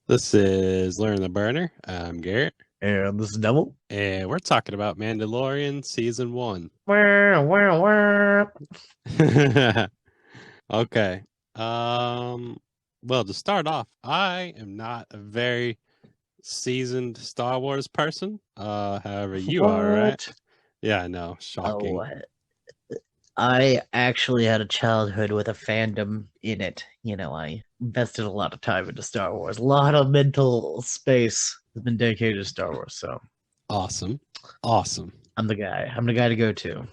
This is Learn the Burner. I'm Garrett, And this is Devil. and we're talking about Mandalorian Season 1. Wah, wah, wah. Okay. Well, to start off, I am not a very seasoned Star Wars person. However, you are, right? What? Yeah, I know. Shocking. Oh, I actually had a childhood with a fandom in it. I invested a lot of time into Star Wars. A lot of mental space has been dedicated to Star Wars. So Awesome. Awesome. I'm the guy. I'm the guy to go to.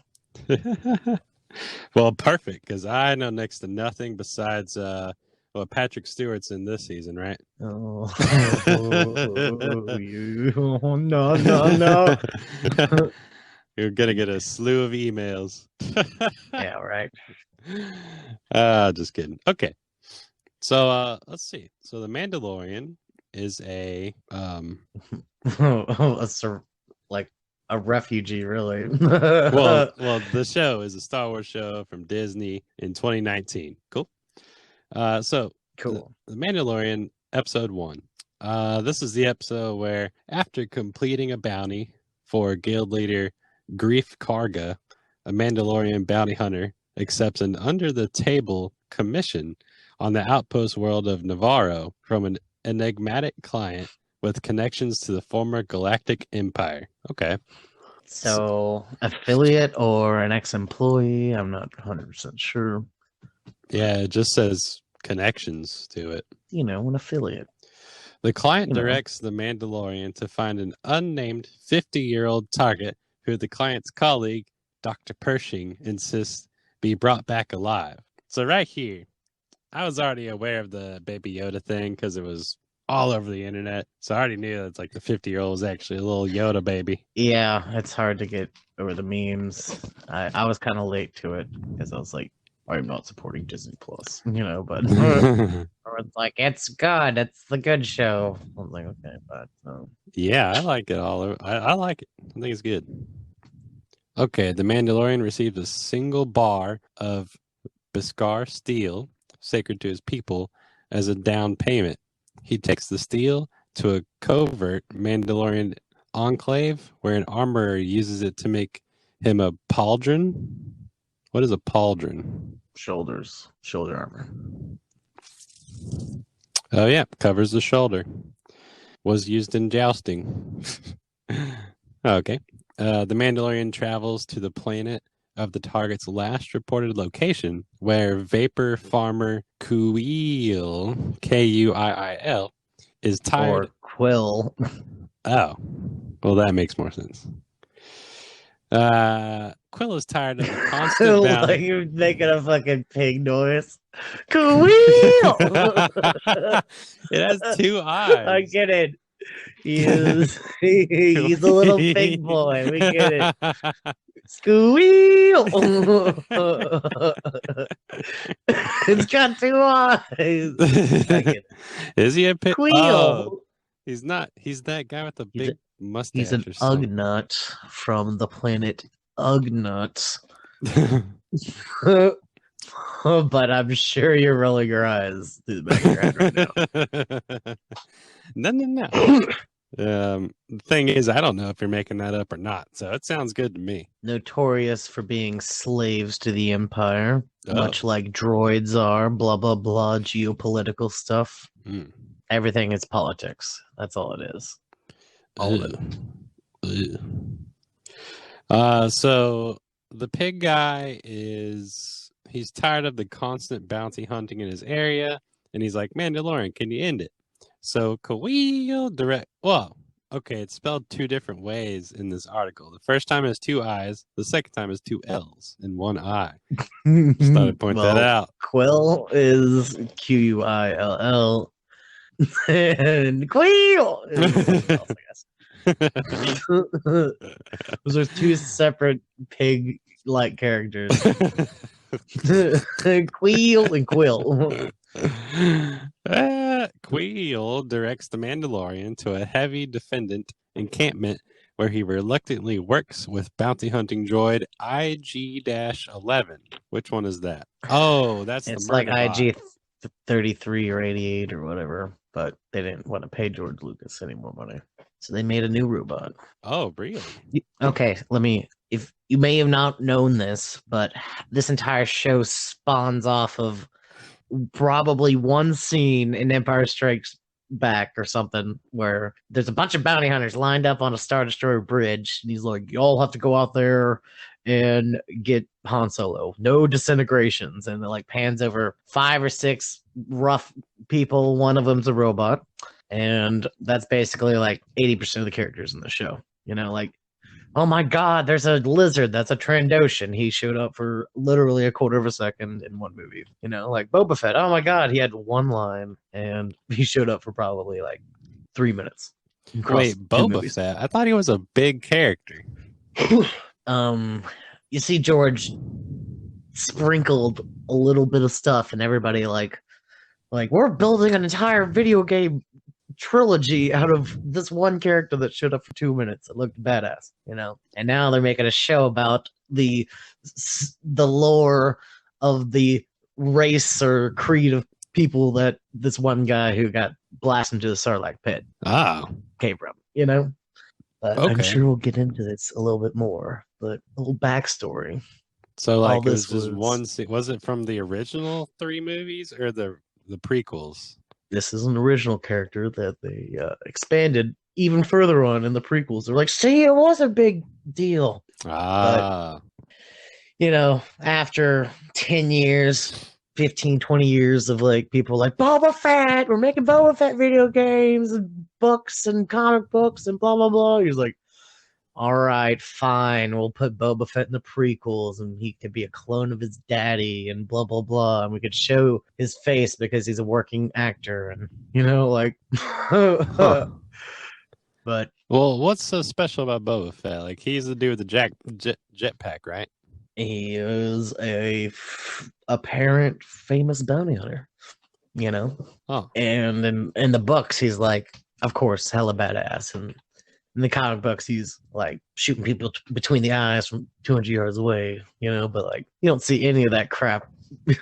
Well, perfect, because I know next to nothing besides Patrick Stewart's in this season, right? Oh, no. You're gonna get a slew of emails. Yeah, right. Just kidding. Okay. So let's see. So the Mandalorian is a Like a refugee, really. well the show is a Star Wars show from Disney in 2019. Cool. So Cool. the Mandalorian Episode One. This is the episode where, after completing a bounty for guild leader Grief Karga, a Mandalorian bounty hunter accepts an under-the-table commission on the outpost world of Navarro from an enigmatic client with connections to the former Galactic Empire. Okay. So, affiliate or an ex-employee? I'm not 100% sure. Yeah, it just says connections to it. An affiliate. The client directs the Mandalorian to find an unnamed 50-year-old target who the client's colleague, Dr. Pershing, insists be brought back alive. So right here, I was already aware of the Baby Yoda thing because it was all over the internet. So I already knew that like the 50-year-old was actually a little Yoda baby. Yeah, it's hard to get over the memes. I was kind of late to it because I was like, I'm not supporting Disney Plus, but or it's like, it's good. It's the good show. I was like, okay, but yeah, I like it all. I like it. I think it's good. Okay, the Mandalorian received a single bar of Beskar steel, sacred to his people, as a down payment. He takes the steel to a covert Mandalorian enclave where an armorer uses it to make him a pauldron. What is a pauldron? shoulder armor. Oh, yeah, covers the shoulder. Was used in jousting. Okay. The Mandalorian travels to the planet of the target's last reported location, where Vapor Farmer Kuiil, Kuiil, is tired. Or Quill. Oh, well, that makes more sense. Quill is tired of the constant bounty. Like you're making a fucking pig noise. Quill! It has two eyes. I get it. He's a little pig boy. We get it. Squeal! It's got two eyes. Is he a pig? Squeal! Oh, he's not. He's that guy with the big mustache. He's an Ugnut from the planet Ugnut. But I'm sure you're rolling your eyes through the back of your head right now. No. The thing is, I don't know if you're making that up or not, so it sounds good to me. Notorious for being slaves to the Empire, much like droids are, blah, blah, blah, geopolitical stuff. Everything is politics. That's all it is. All of it. So the pig guy he's tired of the constant bounty hunting in his area, and he's like, Mandalorian, can you end it? So Kuiil direct. Well, okay, it's spelled two different ways in this article. The first time is two I's. The second time is two L's and one I. Just thought I'd point that out. Quill is Quill. And Quill is I guess. Those are two separate pig-like characters. Quill and Quill. Kuiil directs the Mandalorian to a heavy defendant encampment where he reluctantly works with bounty hunting droid IG-11. Which one is that? Oh, that's it's the like murder bot. IG-33 or 88 or whatever. but they didn't want to pay George Lucas any more money. So they made a new robot. Oh, really? Okay, if you may have not known this, but this entire show spawns off of probably one scene in Empire Strikes Back or something where there's a bunch of bounty hunters lined up on a Star Destroyer bridge, and he's like, y'all have to go out there and get Han Solo. No disintegrations. And it like pans over 5 or 6 rough people. One of them's a robot. And that's basically like 80% of the characters in the show. You know, like, oh my God, there's a lizard. That's a Trandoshan. He showed up for literally a quarter of a second in one movie. You know, like Boba Fett. Oh my God, he had one line and he showed up for probably like 3 minutes. Wait, Boba Fett? I thought he was a big character. You see George sprinkled a little bit of stuff and everybody like we're building an entire video game trilogy out of this one character that showed up for 2 minutes. It looked badass, you know. And now they're making a show about the lore of the race or creed of people that this one guy who got blasted into the Sarlacc pit came from, you know. But I'm sure we'll get into this a little bit more. But a little backstory. So, like, it was just one scene. Was it from the original 3 movies or the prequels? This is an original character that they expanded even further on in the prequels. They're like, see, it was a big deal. But, you know, after 10 years, 15, 20 years of like people like Boba Fett, we're making Boba Fett video games and books and comic books and blah, blah, blah. He's like, all right, fine. We'll put Boba Fett in the prequels and he could be a clone of his daddy and blah, blah, blah. And we could show his face because he's a working actor. And, you know, like, but. Well, what's so special about Boba Fett? Like, he's the dude with the jetpack, right? He is a apparent famous bounty hunter, you know? Oh. And in the books, he's like, of course, hella badass. And in the comic books, he's like shooting people between the eyes from 200 yards away, you know, but like you don't see any of that crap,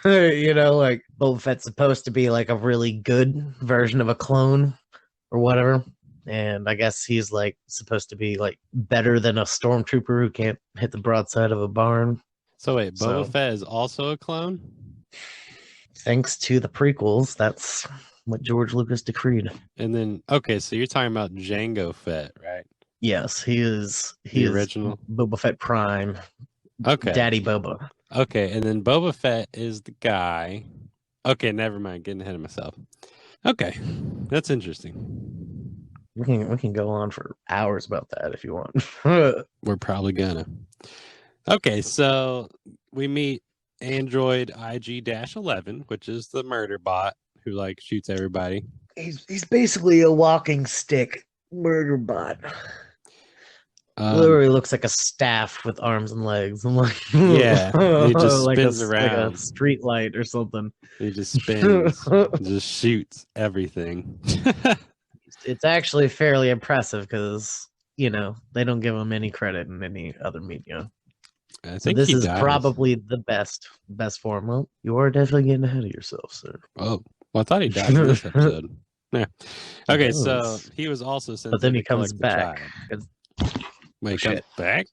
you know, like Boba Fett's supposed to be like a really good version of a clone or whatever. And I guess he's like supposed to be like better than a stormtrooper who can't hit the broadside of a barn. So wait, Boba Fett is also a clone? Thanks to the prequels, that's what George Lucas decreed. And then, okay, so you're talking about Jango Fett, right? Yes, he is original Boba Fett Prime. Okay. Daddy Boba. Okay, and then Boba Fett is the guy. Okay, never mind, getting ahead of myself. Okay, that's interesting. We can go on for hours about that if you want. We're probably gonna. Okay, so we meet Android IG-11, which is the murder bot who like shoots everybody. He's basically a walking stick murder bot. Literally looks like a staff with arms and legs. I'm like, yeah, he just like spins around like a street light or something. He just spins, just shoots everything. It's actually fairly impressive because you know they don't give him any credit in any other media. I think this is probably the best form. Well, you are definitely getting ahead of yourself, sir. Oh, well, I thought he died in this episode. Yeah. Okay, so he was also sent. But then he comes back. Wait, he comes back?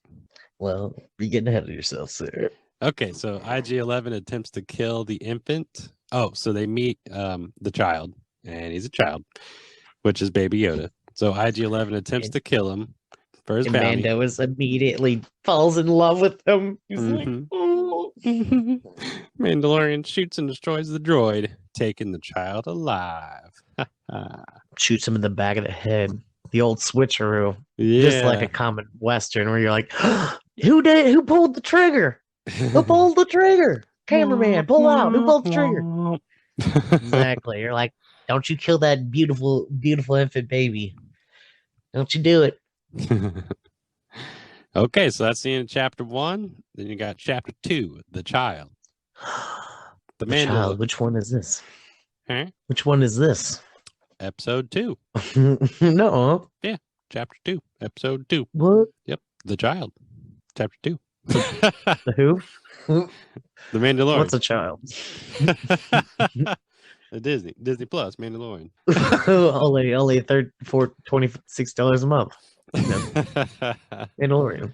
Well, you're getting ahead of yourself, sir. Okay, so IG-11 attempts to kill the infant. Oh, so they meet the child, and he's a child, which is Baby Yoda. So IG-11 attempts to kill him for his bounty. Mando immediately falls in love with him. He's like, oh. Mandalorian shoots and destroys the droid, taking the child alive. Shoots him in the back of the head. The old switcheroo. Yeah. Just like a common Western where you're like, who pulled the trigger? Who pulled the trigger? Cameraman, pull out. Who pulled the trigger? Exactly. You're like, don't you kill that beautiful, beautiful infant baby. Don't you do it. Okay, so that's the end of chapter 1. Then you got chapter 2, the child. The child. Which one is this? Huh? Which one is this? Episode 2. No. Yeah, chapter 2, episode 2. What? Yep, the child. Chapter 2. The who? The Mandalorian. What's a child? Disney Plus, Mandalorian. only $26 a month. Mandalorian.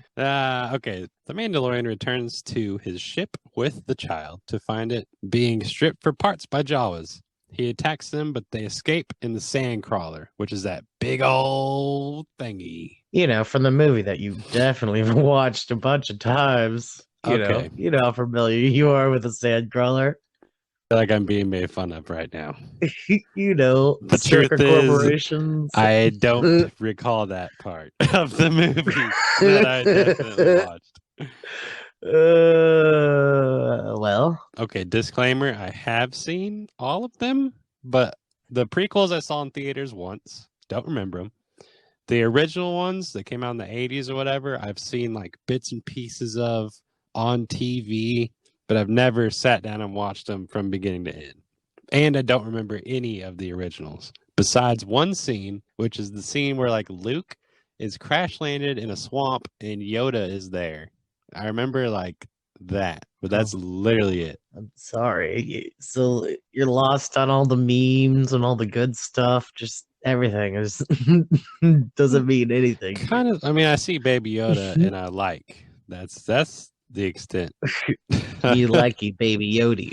Okay. The Mandalorian returns to his ship with the child to find it being stripped for parts by Jawas. He attacks them, but they escape in the Sandcrawler, which is that big old thingy. You know, from the movie that you definitely watched a bunch of times. Okay. You know how familiar you are with a Sandcrawler. I feel like I'm being made fun of right now. You know, The circuit truth is, corporations. I don't recall that part of the movie that I definitely watched. Well, Okay, disclaimer, I have seen all of them, but the prequels I saw in theaters once. Don't remember them. The original ones that came out in the 80s or whatever, I've seen like bits and pieces of on TV, but I've never sat down and watched them from beginning to end. And I don't remember any of the originals, besides one scene, which is the scene where like Luke is crash landed in a swamp and Yoda is there. I remember like that, but that's literally it. I'm sorry. So you're lost on all the memes and all the good stuff. Just everything is doesn't mean anything. Kind of. I mean, I see Baby Yoda and I like. That's the extent. You like you, Baby Yoda.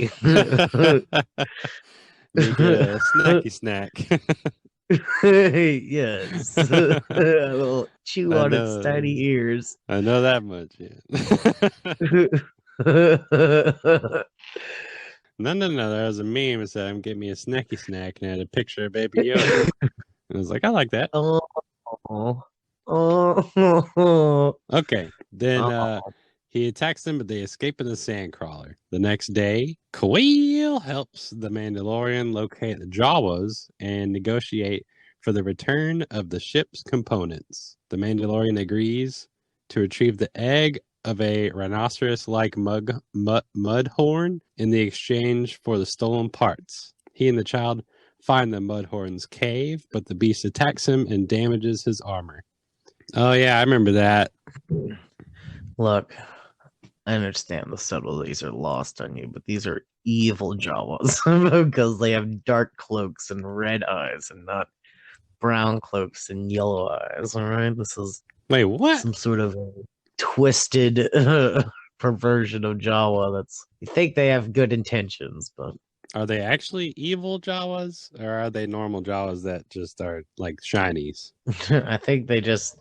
You get a snacky snack. Yes. A little chew on its tiny ears. I know that much, yeah. No. There was a meme that said, "I'm getting me a snacky snack," and I had a picture of Baby Yoda. And I was like, I like that. Okay. Then he attacks them, but they escape in the Sandcrawler. The next day, Quill helps the Mandalorian locate the Jawas and negotiate for the return of the ship's components. The Mandalorian agrees to retrieve the egg of a rhinoceros-like mudhorn in the exchange for the stolen parts. He and the child find the mudhorn's cave, but the beast attacks him and damages his armor. Oh, yeah, I remember that. Look, I understand the subtleties are lost on you, but these are evil Jawas because they have dark cloaks and red eyes and not brown cloaks and yellow eyes. All right, this is Wait, what? some sort of a twisted perversion of Jawa. That's you think they have good intentions, but Are they actually evil Jawas, or are they normal Jawas that just are like shinies? I think they just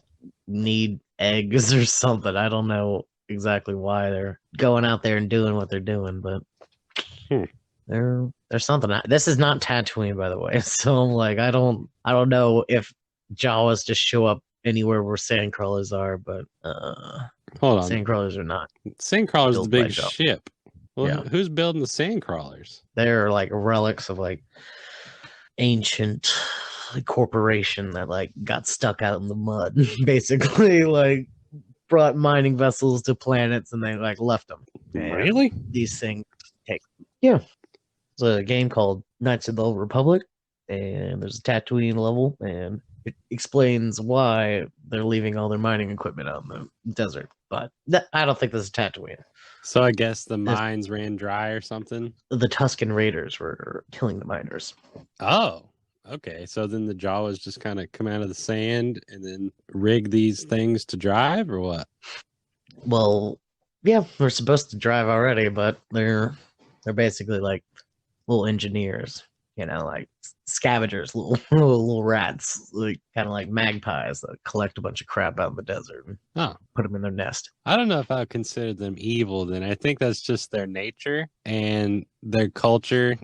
need eggs or something. I don't know exactly why they're going out there and doing what they're doing, but there's something. This is not Tatooine, by the way. So I'm like, I don't know if Jawas just show up anywhere where sandcrawlers are, but hold on, sandcrawlers are not. Sandcrawler's the big Jawa. ship. Well, Yeah. Who's building the Sandcrawlers? They're like relics of like ancient corporation that like got stuck out in the mud, basically like brought mining vessels to planets and they like left them. And Really? these things take it's a game called Knights of the Old Republic, and there's a Tatooine level, and it explains why they're leaving all their mining equipment out in the desert. But I don't think this is Tatooine. So I guess the mines ran dry or something? The Tusken Raiders were killing the miners. Oh, okay. So then the Jawas just kind of come out of the sand and then rig these things to drive, or what? Well, yeah, we're supposed to drive already, but they're basically like little engineers, you know, like scavengers, little rats, like kind of like magpies that collect a bunch of crap out in the desert and put them in their nest. I don't know if I would consider them evil then. I think that's just their nature, and their culture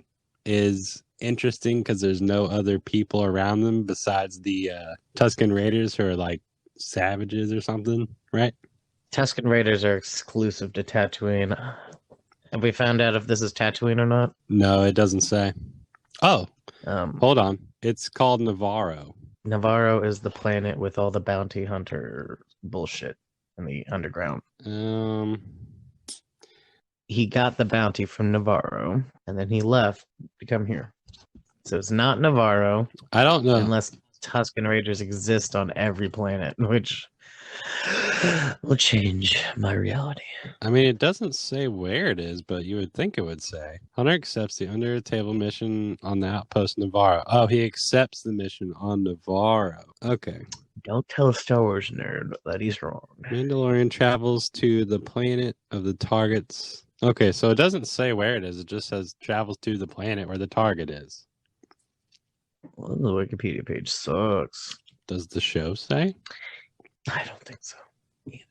is interesting because there's no other people around them besides the Tusken Raiders, who are like savages or something, right? Tusken Raiders are exclusive to Tatooine. Have we found out if this is Tatooine or not? No, it doesn't say. Oh, hold on. It's called Navarro. Navarro is the planet with all the bounty hunter bullshit in the underground. He got the bounty from Navarro, and then he left to come here. So it's not Navarro. I don't know. Unless Tusken Raiders exist on every planet, which will change my reality. I mean, it doesn't say where it is, but you would think it would say. Hunter accepts the under-the-table mission on the outpost Navarro. Oh, he accepts the mission on Navarro. Okay. Don't tell a Star Wars nerd that he's wrong. Mandalorian travels to the planet of the targets. Okay, so it doesn't say where it is. It just says travels to the planet where the target is. Well, the Wikipedia page sucks. Does the show say? I don't think so either.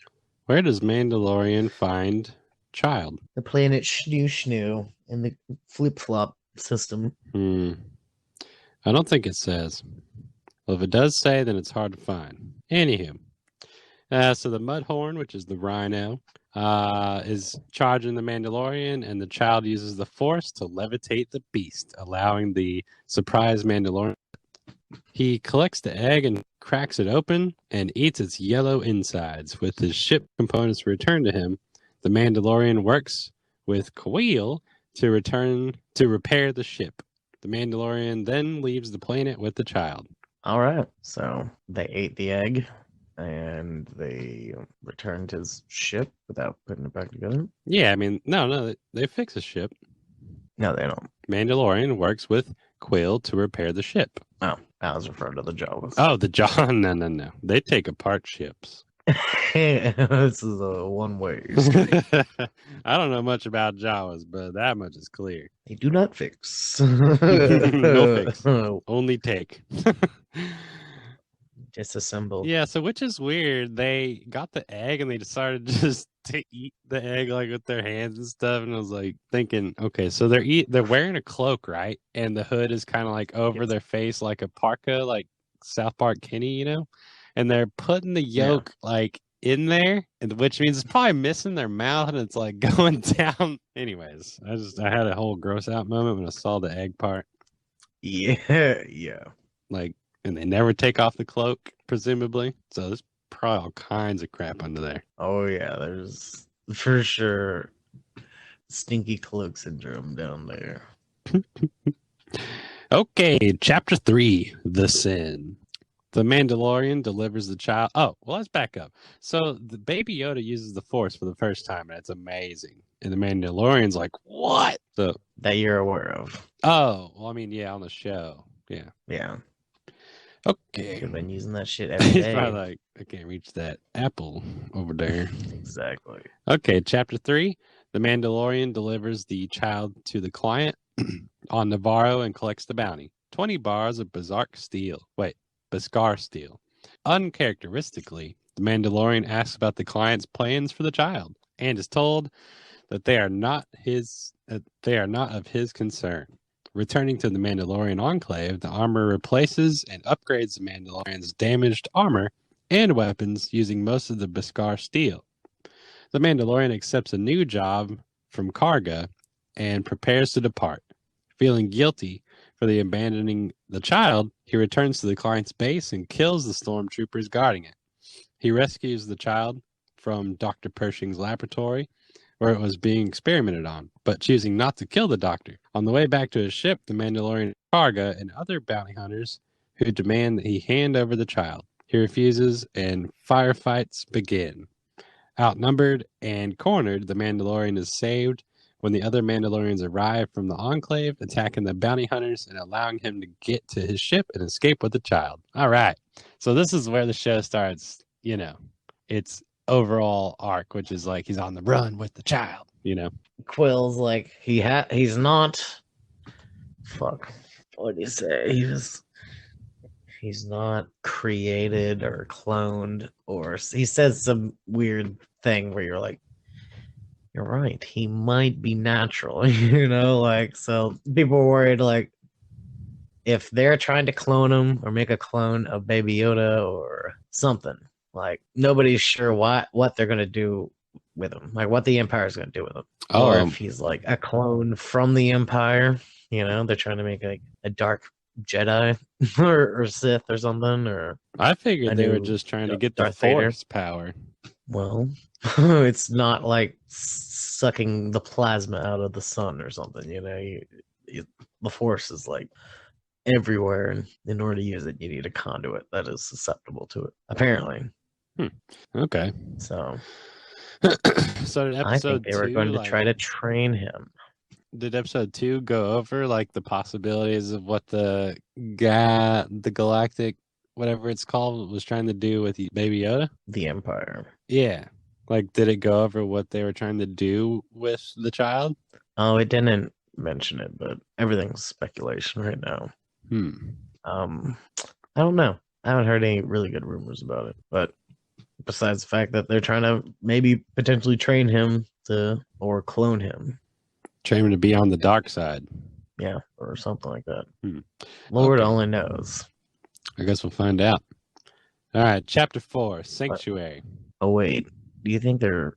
Where does Mandalorian find child? The planet Schnoo in the flip-flop system. I don't think it says. Well, if it does say, then it's hard to find. Anywho. So the Mudhorn, which is the rhino, is charging the Mandalorian, and the child uses the Force to levitate the beast, allowing the surprised Mandalorian. He collects the egg and cracks it open and eats its yellow insides. With his ship components returned to him, the Mandalorian works with Quill to repair the ship. The Mandalorian then leaves the planet with the child. All right, so they ate the egg and they returned his ship without putting it back together. Yeah, I mean, no, they fix the ship. No, they don't. Mandalorian works with Quill to repair the ship. Oh, I was referring to the Jawas. Oh, the Jaw. No. They take apart ships. This is a one-way. I don't know much about Jawas, but that much is clear. They do not fix. No fix. Only take. Disassemble. Yeah, so which is weird. They got the egg and they decided just to eat the egg like with their hands and stuff. And I was like thinking, okay, so they're wearing a cloak, right? And the hood is kind of like over their face like a parka, like South Park Kenny, you know? And they're putting the yolk like in there, which means it's probably missing their mouth and it's like going down. Anyways, I had a whole gross out moment when I saw the egg part. Yeah. Like, and they never take off the cloak, presumably. So there's probably all kinds of crap under there. Oh yeah, there's for sure stinky cloak syndrome down there. Okay, chapter 3, The Sin. The Mandalorian delivers the child. Oh, well, let's back up. So the baby Yoda uses the Force for the first time, and it's amazing. And the Mandalorian's like, what? So That you're aware of. oh, well, I mean, yeah, on the show. Yeah. Yeah. Okay. You've been using that shit every He's day. probably like, I can't reach that apple over there. Exactly. Okay, chapter 3. The Mandalorian delivers the child to the client on Navarro and collects the bounty. 20 bars of Beskar steel. Uncharacteristically, the Mandalorian asks about the client's plans for the child and is told that they are not of his concern. Returning to the Mandalorian Enclave, the armor replaces and upgrades the Mandalorian's damaged armor and weapons using most of the Beskar steel. The Mandalorian accepts a new job from Karga and prepares to depart. Feeling guilty for abandoning the child, he returns to the client's base and kills the stormtroopers guarding it. He rescues the child from Dr. Pershing's laboratory, where it was being experimented on, but choosing not to kill the doctor. On the way back to his ship, the Mandalorian Karga and other bounty hunters who demand that he hand over the child. He refuses, and firefights begin. Outnumbered and cornered, the Mandalorian is saved when the other Mandalorians arrive from the Enclave, attacking the bounty hunters and allowing him to get to his ship and escape with the child. All right. So this is where the show starts, its overall arc, which is like he's on the run with the child, Quill's like he's not. Fuck. What do you say? He's not created or cloned, or he says some weird thing where you're like, you're right, he might be natural, so people were worried like if they're trying to clone him or make a clone of Baby Yoda or something, like nobody's sure what they're gonna do with him, like what the Empire's gonna do with him. Or if he's like a clone from the Empire, they're trying to make like a dark Jedi or Sith or something, or I figured they were just trying to get the Force power. Well, it's not like sucking the plasma out of the sun or something, the Force is like everywhere, and in order to use it, you need a conduit that is susceptible to it. Apparently, Okay. So So did I think episode they were 2 going to like try to train him. did episode 2 go over like the possibilities of what the galactic whatever it's called was trying to do with Baby Yoda? The Empire. Yeah. Like did it go over what they were trying to do with the child? Oh, it didn't mention it, but everything's speculation right now. I don't know. I haven't heard any really good rumors about it, but besides the fact that they're trying to maybe potentially train him to or clone him. Train him to be on the dark side. Yeah, or something like that. Lord only knows. I guess we'll find out. All right, chapter 4, Sanctuary. Oh wait, do you think they're?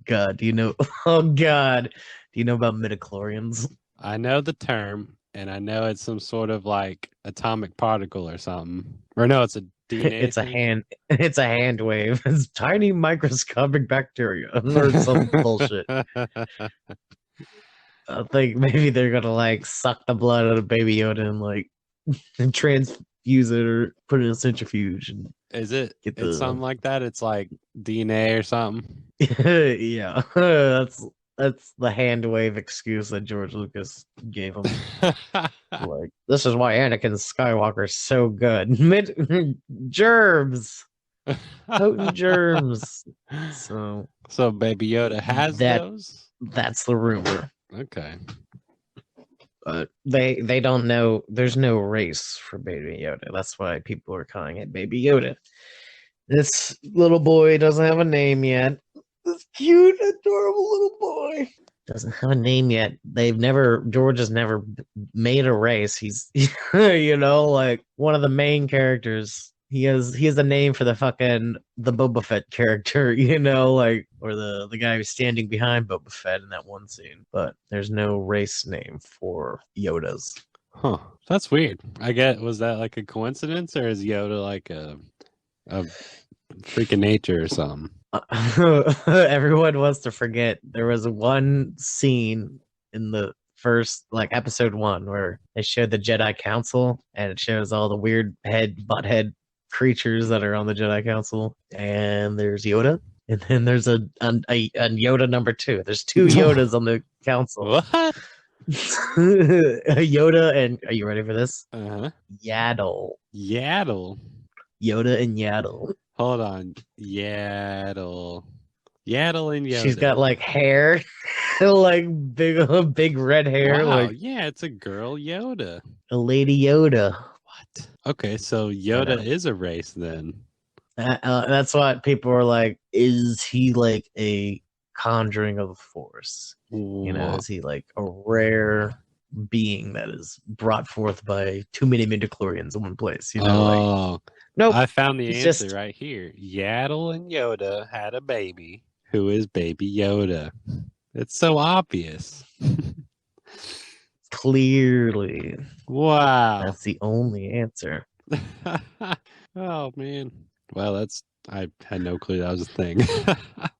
God, do you know? Oh God, do you know about midichlorians? I know the term, and I know it's some sort of like atomic particle or something. Or no, it's a DNA. It's a hand. It's a hand wave. It's tiny microscopic bacteria or some bullshit. I think maybe they're gonna like suck the blood out of Baby Yoda and like transfuse it or put it in a centrifuge. And Is it? Get It's something like that. It's like DNA or something. yeah, that's the hand wave excuse that George Lucas gave him. Like, this is why Anakin Skywalker's so good. Germs, potent germs. So Baby Yoda has those. That's the rumor. Okay. But they don't know. There's no race for Baby Yoda. That's why people are calling it Baby Yoda. This little boy doesn't have a name yet. This cute, adorable little boy doesn't have a name yet. George has never made a race. He's, like one of the main characters. He has a name for the Boba Fett character, or the guy who's standing behind Boba Fett in that one scene. But there's no race name for Yodas. Huh. That's weird. Was that like a coincidence, or is Yoda like a freak of nature or something? Everyone wants to forget there was one scene in the first episode 1 where they showed the Jedi Council, and it shows all the weird butthead creatures that are on the Jedi Council, and there's Yoda, and then there's a Yoda number 2. There's 2 Yodas on the council. What? Yoda and, are you ready for this? Yaddle. Yoda and Yaddle. Hold on. Yaddle and Yoda. She's got hair, big red hair. Wow, yeah, it's a girl Yoda. A lady Yoda. What? Okay, so Yoda is a race then. That's what people are like. Is he like a conjuring of the Force? Is he like a rare being that is brought forth by too many midichlorians in one place? Nope. I found the answer right here. Yaddle and Yoda had a baby who is Baby Yoda. It's so obvious. Clearly. Wow. That's the only answer. Oh, man. Well, I had no clue that was a thing.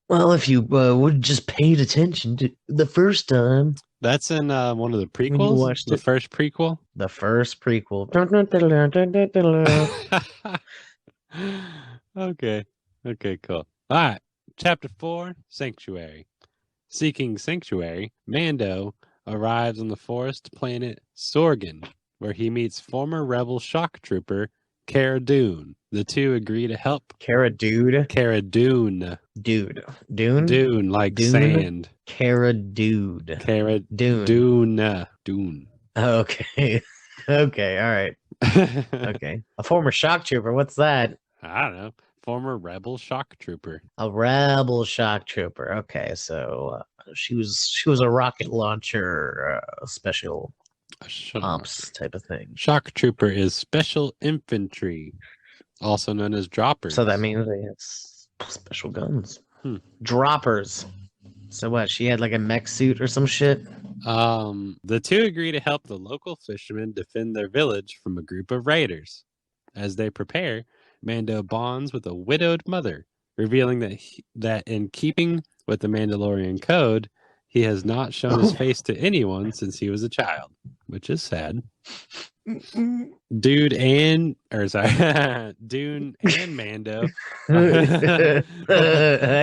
Well, if you would just paid attention to the first time. That's in one of the prequels? The first prequel? The first prequel. Okay, cool. All right. Chapter 4, Sanctuary. Seeking sanctuary, Mando arrives on the forest planet Sorgan, where he meets former rebel shock trooper Cara Dune. The two agree to help. Cara Dune? Cara Dune. Dude. Dune? Dune, like Dune? Sand. Cara Dude. Cara Dune. Dune. Okay. Okay, all right. Okay. A former shock trooper, what's that? I don't know. Former rebel shock trooper. A rebel shock trooper. Okay, so she was a rocket launcher, special ops type of thing. Shock trooper is special infantry, also known as droppers. So that means they have special guns. Droppers. So what? She had like a mech suit or some shit? The two agree to help the local fishermen defend their village from a group of raiders. As they prepare, Mando bonds with a widowed mother, revealing that in keeping with the Mandalorian code, he has not shown his face to anyone since he was a child, which is sad. Dune and Mando I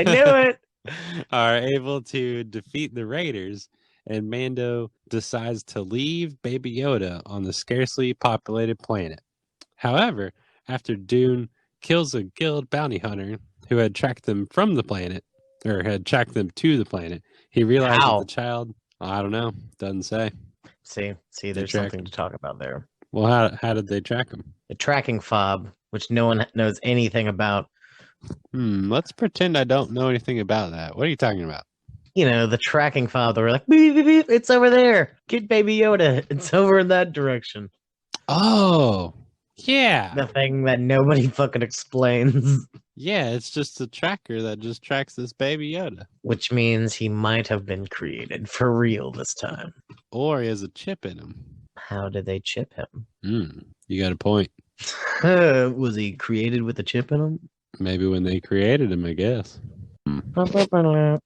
knew it. are able to defeat the Raiders, and Mando decides to leave Baby Yoda on the scarcely populated planet. However, after Dune kills a guild bounty hunter who had tracked them from the planet, or had tracked them to the planet, he realized that the child, I don't know, doesn't say. See, there's something to talk about there. Well, how did they track him? The tracking fob, which no one knows anything about. Let's pretend I don't know anything about that. What are you talking about? You know, the tracking fob that we're like, beep, beep, beep, it's over there. Get Baby Yoda. It's over in that direction. Oh, yeah. The thing that nobody fucking explains. Yeah, it's just a tracker that just tracks this Baby Yoda. Which means he might have been created for real this time. Or he has a chip in him. How did they chip him? You got a point. Was he created with a chip in him? Maybe when they created him, I guess. Oh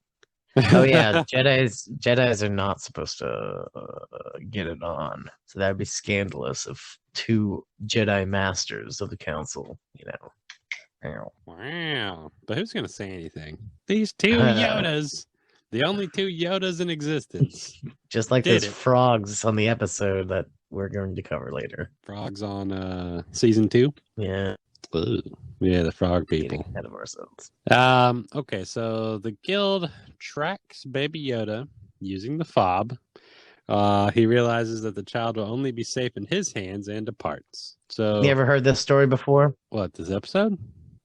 yeah, Jedis are not supposed to get it on. So that would be scandalous if two Jedi masters of the council, you know. Wow. But who's going to say anything? These two Yodas. The only two Yodas in existence. Just like those frogs on the episode that we're going to cover later. Frogs on season 2? Yeah. Ooh. Yeah, the frog people. Getting ahead of ourselves. Okay, so the guild tracks Baby Yoda using the fob. He realizes that the child will only be safe in his hands and departs. So, you ever heard this story before? What, this episode?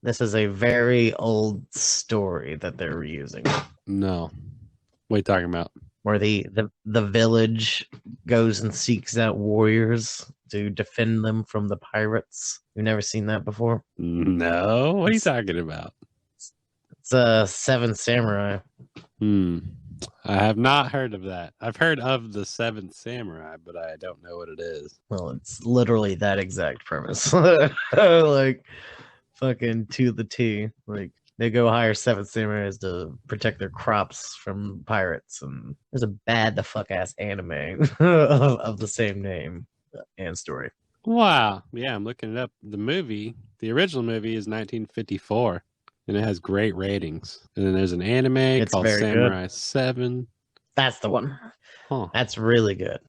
This is a very old story that they're reusing. No. What are you talking about? Where the village goes and seeks out warriors to defend them from the pirates. You've never seen that before? No. What are you talking about? It's Seven Samurai. I have not heard of that. I've heard of the Seventh Samurai, but I don't know what it is. Well, it's literally that exact premise. Like, fucking to the T. Like, they go hire 7 samurais to protect their crops from pirates, and there's a bad the fuck ass anime of the same name and story. Wow. Yeah, I'm looking it up. The original movie is 1954, and it has great ratings. And then there's an anime called Samurai 7. That's the one. Huh. That's really good.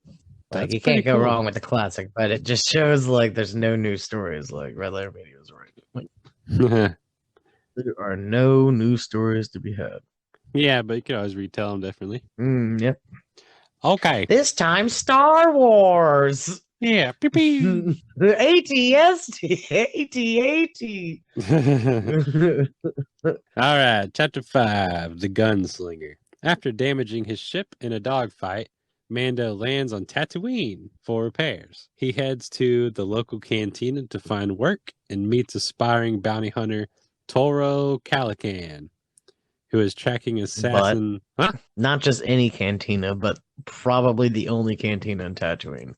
Like, you can't go wrong with the classic, but it just shows like there's no new stories. Like Red Letter Media was right. Like, there are no new stories to be had. Yeah, but you can always retell them differently. Yep. Okay. This time, Star Wars. Yeah. Pew-pew. ATST. AT-AT. All right. Chapter 5, The Gunslinger. After damaging his ship in a dogfight, Mando lands on Tatooine for repairs. He heads to the local cantina to find work and meets aspiring bounty hunter Toro Calican, who is tracking assassin. Not just any cantina, but probably the only cantina in Tatooine.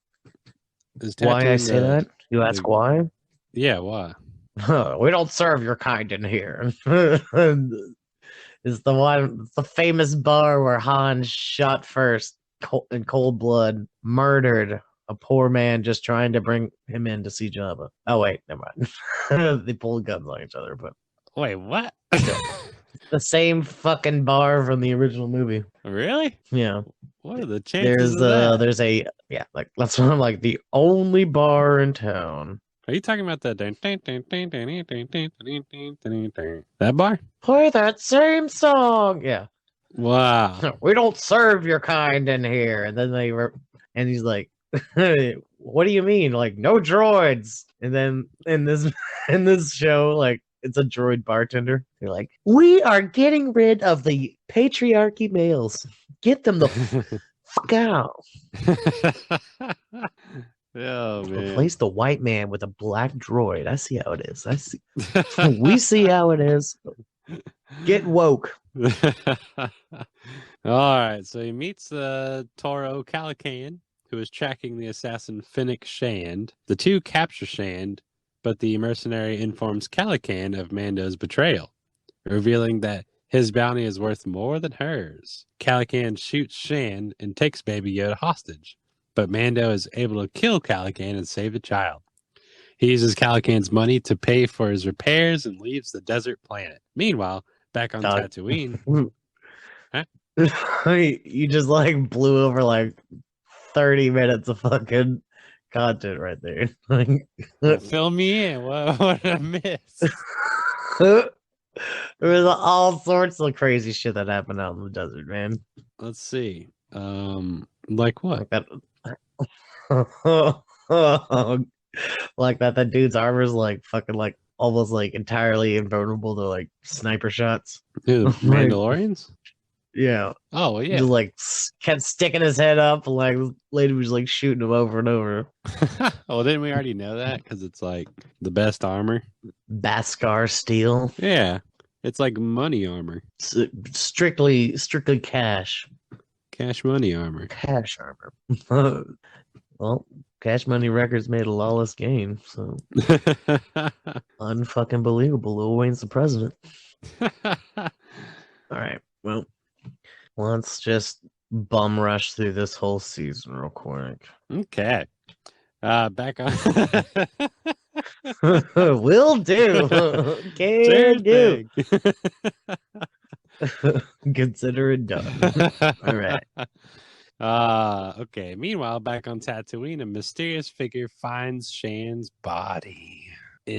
Why I say that? You ask why? Yeah, why? We don't serve your kind in here. It's the famous bar where Han shot first in cold blood, murdered a poor man just trying to bring him in to see Jabba. Oh wait, never mind. They pulled guns on each other, but wait, what? The same fucking bar from the original movie. Really? Yeah. What are the chances of that? Like that's what I'm like, the only bar in town. Are you talking about that that bar? Play that same song. Yeah. Wow. We don't serve your kind in here. And then and he's like, what do you mean? Like, no droids. And then in this show, like, it's a droid bartender. They're like, we are getting rid of the patriarchy males. Get them the fuck out. Oh, man. Replace the white man with a black droid. I see how it is. We see how it is. Get woke. All right. So he meets Toro Calican, who is tracking the assassin Fennec Shand. The two capture Shand, but the mercenary informs Calican of Mando's betrayal, revealing that His bounty is worth more than hers. Calican shoots Shan and takes Baby Yoda hostage, but Mando is able to kill Calican and save the child. He uses Calican's money to pay for his repairs and leaves the desert planet. Meanwhile, back on Tatooine... Huh? You just like blew over like 30 minutes of fucking content right there. Fill me in. What did I miss? There was all sorts of crazy shit that happened out in the desert, man. Let's see. Like what? Like that dude's armor is like fucking like almost like entirely invulnerable to like sniper shots. Who, the Mandalorians? Yeah. Oh, well, yeah. Just like kept sticking his head up, and like lady was like shooting him over and over. Well, didn't we already know that? Because it's like the best armor. Beskar steel. Yeah, it's like money armor. Strictly cash. Cash money armor. Cash armor. Well, Cash Money Records made a lawless game, so unfucking believable. Lil Wayne's the president. All right, well. Let's just bum rush through this whole season real quick. Okay. Back on. Will do. Can do. Consider it done. All right. Okay. Meanwhile, back on Tatooine, a mysterious figure finds Shan's body.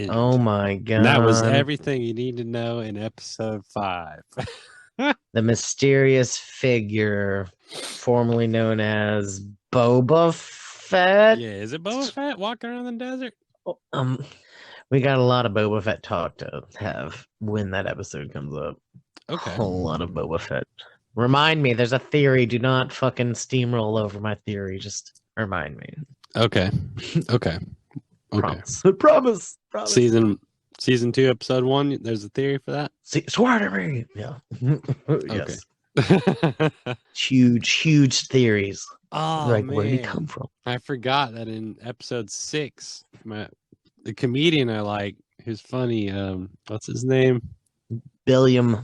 Oh my god. And that was everything you need to know in episode 5. The mysterious figure, formerly known as Boba Fett. Yeah, is it Boba Fett walking around the desert? We got a lot of Boba Fett talk to have when that episode comes up. Okay. A whole lot of Boba Fett. Remind me, there's a theory. Do not fucking steamroll over my theory. Just remind me. Okay. Okay. Promise. Promise. Season 2, episode 1, there's a theory for that? Swear to me. Yeah. Yes. Okay. Huge theories. Oh, like, man. Where did he come from? I forgot that in episode 6, the comedian I like, who's funny, what's his name? William Yeah.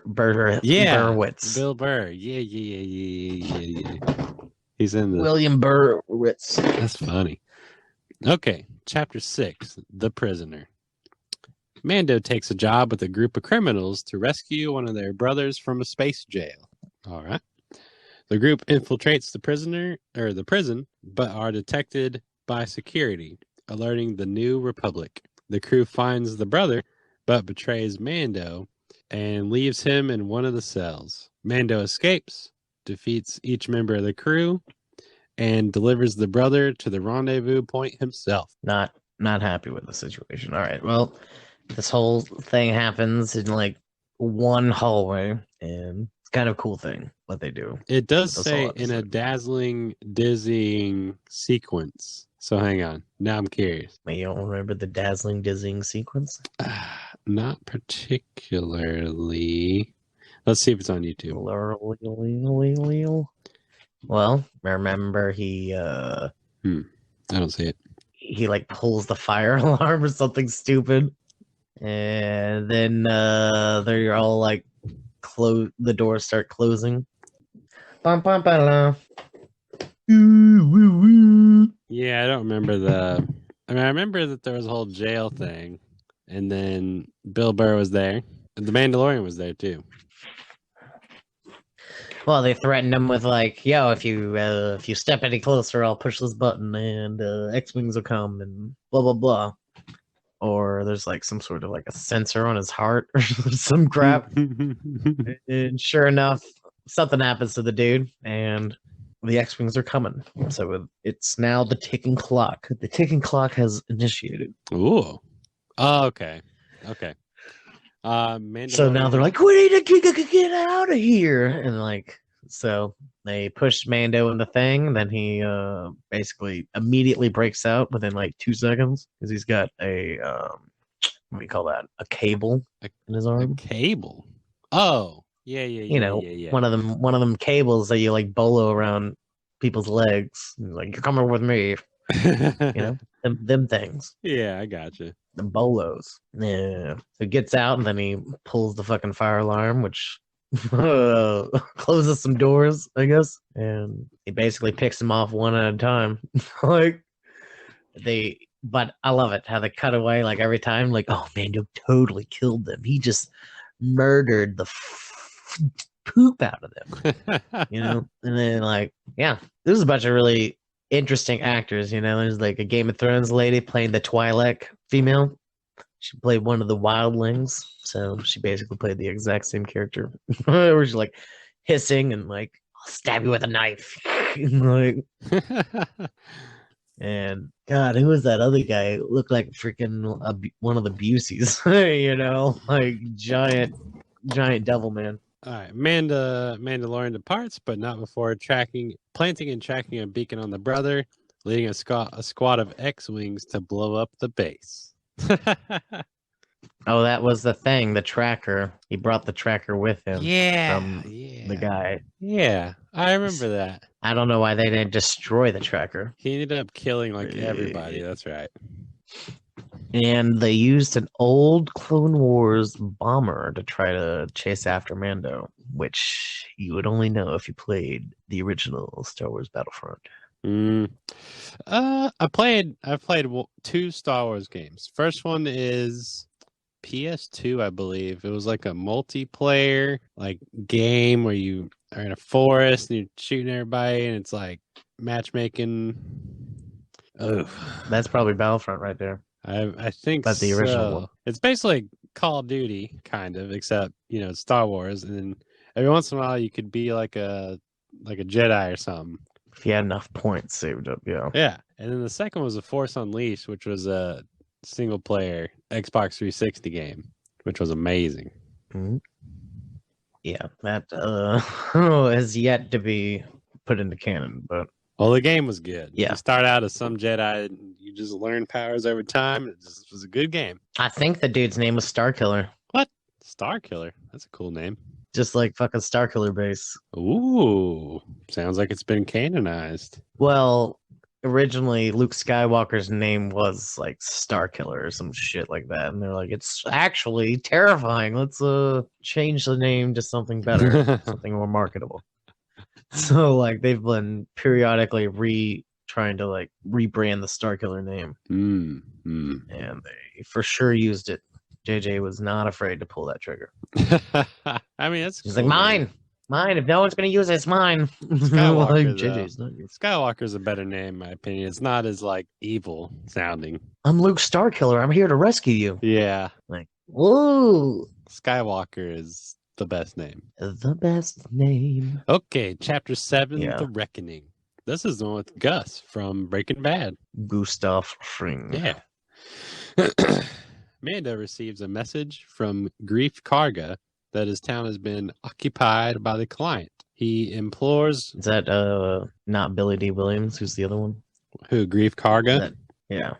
Burwitz. Bill Burr. Yeah. He's in the... William Burwitz. That's funny. Okay, chapter 6, The Prisoner. Mando takes a job with a group of criminals to rescue one of their brothers from a space jail. All right. The group infiltrates the prison, but are detected by security, alerting the New Republic. The crew finds the brother, but betrays Mando and leaves him in one of the cells. Mando escapes, defeats each member of the crew, and delivers the brother to the rendezvous point himself. Not happy with the situation. All right. Well, this whole thing happens in like one hallway, and it's kind of a cool thing what they do. It does say in a dazzling, dizzying sequence. So hang on. Now I'm curious. Wait, you don't remember the dazzling, dizzying sequence? Not particularly. Let's see if it's on YouTube. Well, remember he I don't see it. He like pulls the fire alarm or something stupid, and then they're all like the doors start closing. Bum, bum, ba, Yeah, I don't remember I remember that there was a whole jail thing, and then Bill Burr was there. The Mandalorian was there too. Well, they threatened him with like, "Yo, if you step any closer, I'll push this button, and X-wings will come, and blah blah blah." Or there's like some sort of like a sensor on his heart or some crap. And sure enough, something happens to the dude, and the X-wings are coming. So it's now the ticking clock. The ticking clock has initiated. Ooh. Oh, okay. So now they're like, "We need to get out of here!" And like, so they push Mando in the thing. And then he basically immediately breaks out within like 2 seconds because he's got a what do you call that? A cable in his arm. A cable. Oh, yeah. You know, one of them cables that you like bolo around people's legs. Like, "You're coming with me." You know, them things. Yeah, I gotcha. The bolos. Yeah. So he gets out and then he pulls the fucking fire alarm, which closes some doors, I guess. And he basically picks them off one at a time. Like but I love it how they cut away like every time, like, oh man, you totally killed them. He just murdered the poop out of them. You know? And then like, yeah, there's a bunch of really interesting actors, you know. There's like a Game of Thrones lady playing the Twi'lek female. She played one of the wildlings, so she basically played the exact same character. Where she's like hissing and like, I'll stab you with a knife. Like, and God, who was that other guy? It looked like freaking one of the Buseys, you know, like giant devil man. All right, Mandalorian departs, but not before planting and tracking a beacon on the brother, leading a squad of X-wings to blow up the base. Oh, that was the thing. The tracker. He brought the tracker with him. From the guy. Yeah, I remember that. I don't know why they didn't destroy the tracker. He ended up killing like everybody. That's right. And they used an old Clone Wars bomber to try to chase after Mando, which you would only know if you played the original Star Wars Battlefront. I've played 2 Star Wars games. First one is PS2, I believe. It was like a multiplayer like game where you are in a forest and you're shooting everybody and it's like matchmaking. Oh, that's probably Battlefront right there. I think that's the original one. It's basically Call of Duty, kind of, except it's Star Wars, and then every once in a while you could be like a Jedi or something. If you had enough points saved up, yeah. Yeah, and then the second was The Force Unleashed, which was a single player Xbox 360 game, which was amazing. Mm-hmm. Yeah, that has yet to be put into canon, but. Well, the game was good. Yeah. You start out as some Jedi, and you just learn powers over time. It just was a good game. I think the dude's name was Starkiller. What? Starkiller? That's a cool name. Just like fucking Starkiller base. Ooh. Sounds like it's been canonized. Well, originally Luke Skywalker's name was like Starkiller or some shit like that. And they're like, it's actually terrifying. Let's change the name to something better, something more marketable. So like they've been periodically trying to like rebrand the Starkiller name. And they for sure used it. JJ was not afraid to pull that trigger. I mean, he's cool, like mine. If no one's gonna use it, it's mine. Skywalker's a better name, in my opinion. It's not as like evil sounding. I'm Luke Starkiller. I'm here to rescue you. Yeah. Like, whoa. Skywalker is the best name. The best name. Okay, Chapter 7, The Reckoning. This is the one with Gus from Breaking Bad. Gustav Fring. Yeah. Mando receives a message from Grief Karga that his town has been occupied by the client. He implores... Is that not Billy D. Williams? Who's the other one? Who, Grief Karga? Yeah.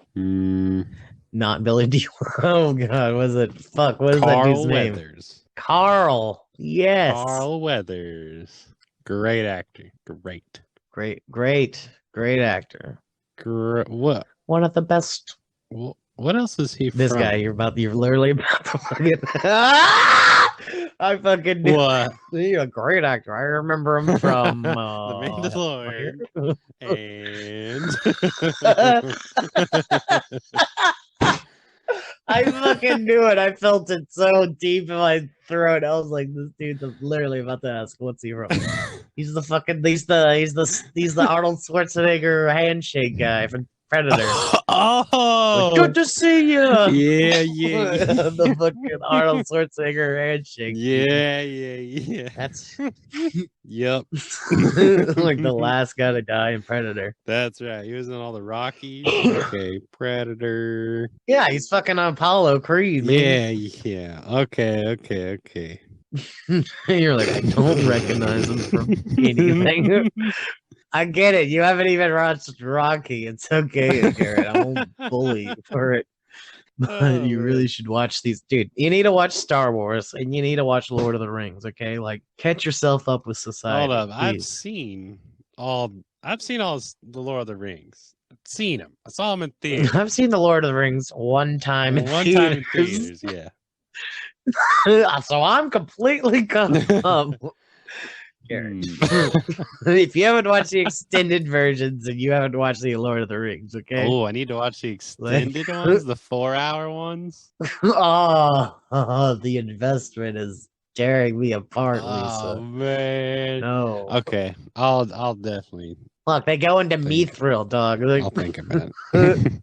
Not Billy D. Oh, God. Was it? Fuck, what is that dude's name? Weathers. Carl. Yes. Carl Weathers. Great actor. Great actor. What? One of the best. What else is he from? This guy, you're literally about to fucking... I fucking knew. What? He's a great actor. I remember him from The Mandalorian. I fucking knew it. I felt it so deep in my throat. I was like, this dude's literally about to ask, what's he from? He's the Arnold Schwarzenegger handshake guy from Predator. Oh, like, good to see you. Yeah. The fucking Arnold Schwarzenegger handshake. Yeah. That's yep. like the last guy to die in Predator. That's right. He was in all the Rockies. Okay, Predator. Yeah, he's fucking Apollo Creed. Man. Yeah. Okay. You're like, I don't recognize him from anything. I get it. You haven't even watched Rocky. It's okay, Garrett. I won't bully you for it. But you really should watch these. Dude, you need to watch Star Wars and you need to watch Lord of the Rings, okay? Like, catch yourself up with society. Hold up. Please. I've seen all the Lord of the Rings. seen them. I saw them in theaters. I've seen The Lord of the Rings one time in One theaters. time in theaters, yeah. So I'm completely caught up. If you haven't watched the extended versions and you haven't watched the Lord of the Rings, okay? Oh, I need to watch the extended ones, the 4-hour ones. The investment is tearing me apart, Oh Lisa. man. No. Okay, I'll definitely. Look, they go into Mithril, dog. I'll think about it.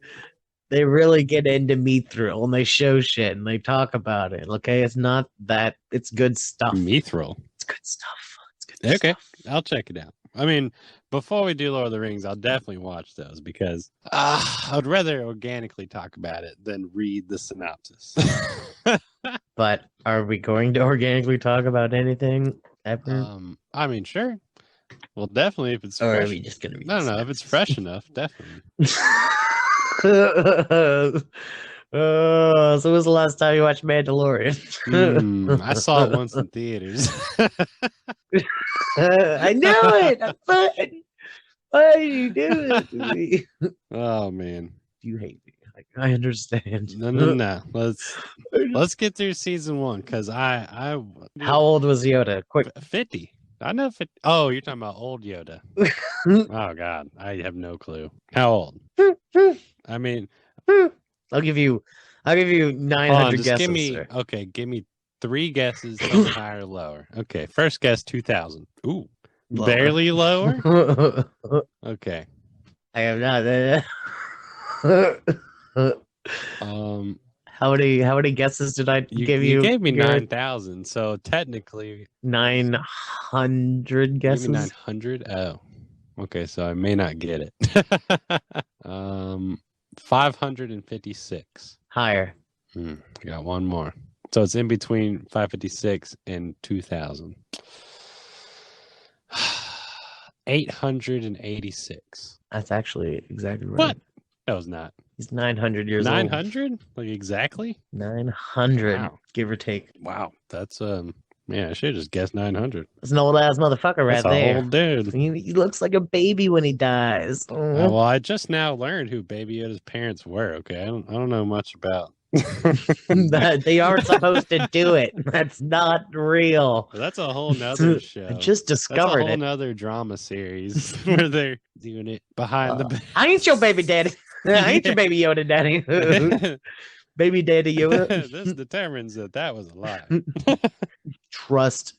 They really get into Mithril and they show shit and they talk about it. Okay, it's not that. It's good stuff. Mithril. It's good stuff. It's good Okay, stuff. I'll check it out. I mean, before we do Lord of the Rings, I'll definitely watch those because I'd rather organically talk about it than read the synopsis. But are we going to organically talk about anything ever? I mean, sure. Well, definitely if it's Or fresh. are we just gonna be? No, if it's fresh enough, definitely. So when was the last time you watched Mandalorian? I saw it once in theaters. I know it. Why do you do it to me? Oh man, You hate me. I understand. No. Let's get through season 1 because I. How old was Yoda? Quick. 50. I know 50. Oh, you're talking about old Yoda. Oh God, I have no clue. How old? I mean, I'll give you 900 guesses. Give me 3 guesses, something higher or lower. Okay, first guess 2000. Ooh, Lower. barely lower. Okay. I am not. How many guesses did I give you? You gave me 9,000, so technically 900 guesses. 900. Oh, okay, so I may not get it. 556. Higher. I got one more. So it's in between 556 and 2000. 886. That's actually exactly right. What? No, it's not. He's 900 years old. 900? Like exactly? 900, Wow. give or take. Wow. That's yeah, I should have just guessed 900. That's an old ass motherfucker right That's a there. old dude. He looks like a baby when he dies. Well, I just now learned who Baby Yoda's parents were. Okay, I don't know much about. They aren't supposed to do it. That's not real. That's a whole nother show. I just discovered That's a whole nother drama series where they're doing it behind the. I ain't your baby daddy. I ain't your baby Yoda daddy. Baby daddy Yoda. This determines that was a lie. Trust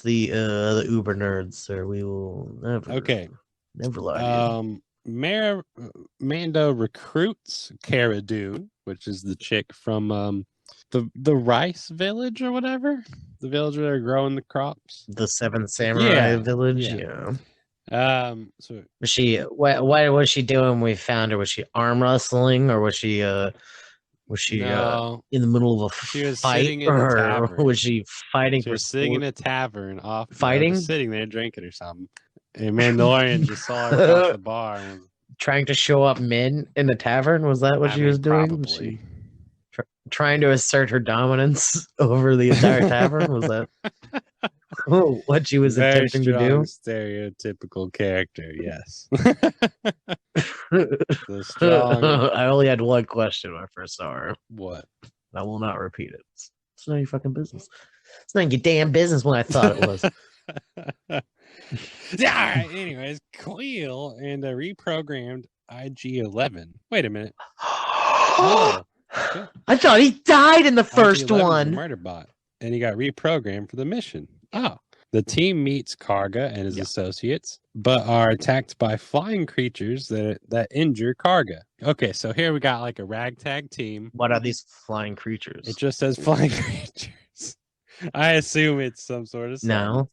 the Uber nerds, or we will never. Okay. Never lie. Mando recruits Cara Dune, which is the chick from the rice village or whatever, the village where they're growing the crops. The Seven Samurai village. Yeah. So was she? What was she doing when we found her? Was she arm wrestling, or was she? Was she no, in the middle of a she was fight, sitting in a tavern. was she fighting? She was sitting in a tavern off fighting, just sitting there drinking or something. And Mandalorian just saw her across the bar and was trying to show up men in the tavern. Was that what she was doing? Probably. Trying to assert her dominance over the entire tavern. Was that what she was Very attempting to do? Stereotypical character, yes. I only had one question when I first saw her. What? I will not repeat it. It's none of your fucking business. It's none of your damn business when I thought it was. Yeah, all right. Anyways, Queel and a reprogrammed IG-11. Wait a minute. Oh, I thought he died in the first IG-11 is a one. murder bot, and he got reprogrammed for the mission. Oh. The team meets Karga and his associates, but are attacked by flying creatures that injure Karga. Okay, so here we got like a ragtag team. What are these flying creatures? It just says flying creatures. I assume it's some sort of No.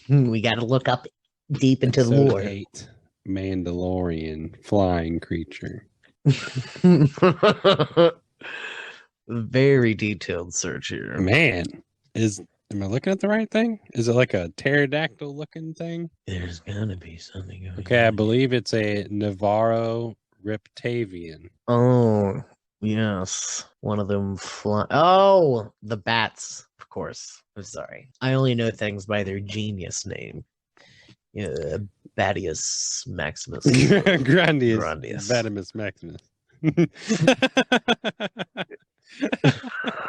We got to look up deep into the lore. 8, Mandalorian flying creature. Very detailed search here. Man, am I looking at the right thing? Is it like a pterodactyl looking thing? There's gonna be something going Okay, on. I believe it's a Navarro Riptavian. Oh, yes. One of them Oh, the bats, of course. I'm sorry. I only know things by their genius name. Badius Maximus. Grandius. Grandius. Vadimus Maximus.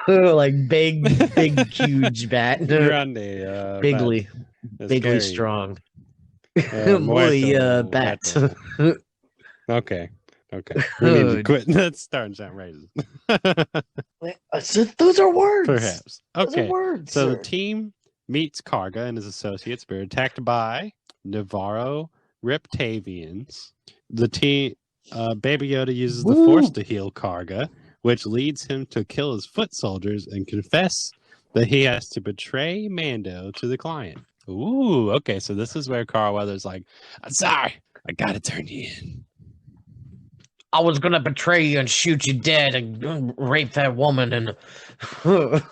Like big, huge bat. Grande. Bigly, Bat. bigly Scary. strong. Muy Bat. Okay. We need to quit. That's starting to sound racist. Those are words. Perhaps. Those are Okay. words, So sir. the team meets Karga and his associates, but are attacked by Navarro Reptavians. The team, Baby Yoda uses the Force to heal Karga, which leads him to kill his foot soldiers and confess that he has to betray Mando to the client. Ooh, okay. So this is where Carl Weathers like, I'm sorry, I gotta turn you in. I was gonna betray you and shoot you dead and rape that woman, and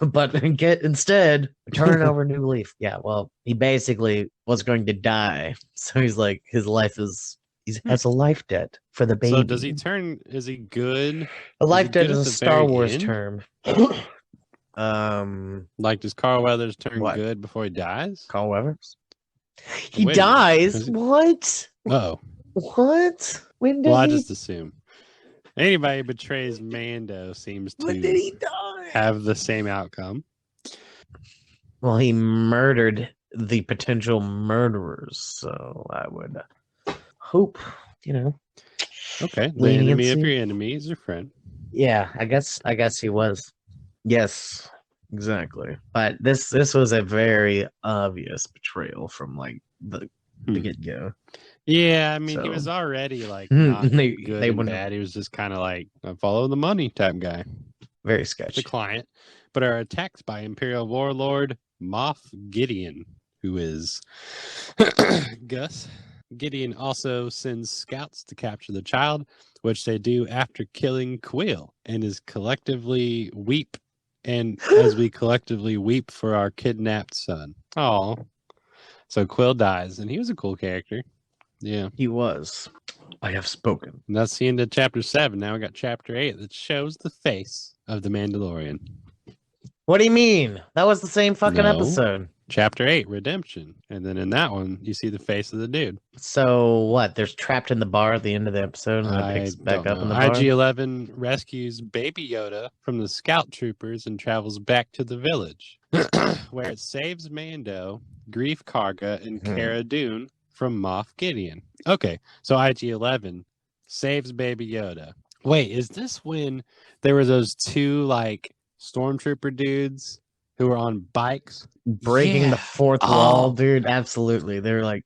but instead turn over a new leaf. Yeah, well, he basically was going to die, so he's like, his life is he has a life debt for the baby. So does he turn? Is he good? A life debt is a the Star very Wars end? term. Like, does Carl Weathers turn What? good before he dies? Carl Weathers. He Wait a minute. dies. Is he- What? Oh, What? When does well, I he? just assume anybody who betrays Mando seems When did to he die? have the same outcome. Well, he murdered the potential murderers, so I would hope, Okay, the enemy of Leniency. your enemy is your friend. Yeah, I guess he was. Yes, exactly. But this was a very obvious betrayal from like the get go. Yeah, I mean, he So- was already like not They- good they and wouldn't- bad. He was just kind of like a follow the money type guy. Very The sketchy. client, but are attacked by Imperial warlord Moff Gideon, who is Gus. Gideon also sends scouts to capture the child, which they do after killing Quill, and is collectively weep, and as we collectively weep for our kidnapped son. Oh, so Quill dies, and he was a cool character. Yeah, He was. I have spoken. and that's the end of chapter 7. Now we got chapter 8 that shows the face of the Mandalorian. What do you mean? That was the same fucking No. episode. Chapter 8, Redemption. And then in that one, you see the face of the dude. So what? There's trapped in the bar at the end of the episode, and then it picks back up in the bar. IG-11 rescues Baby Yoda from the scout troopers and travels back to the village, where it saves Mando, Grief Karga, and Cara Dune from Moff Gideon. Okay, so IG-11 saves Baby Yoda. Wait, is this when there were those two, like, stormtrooper dudes who were on bikes? Breaking Yeah. the fourth Oh. wall, dude. Absolutely. They're like,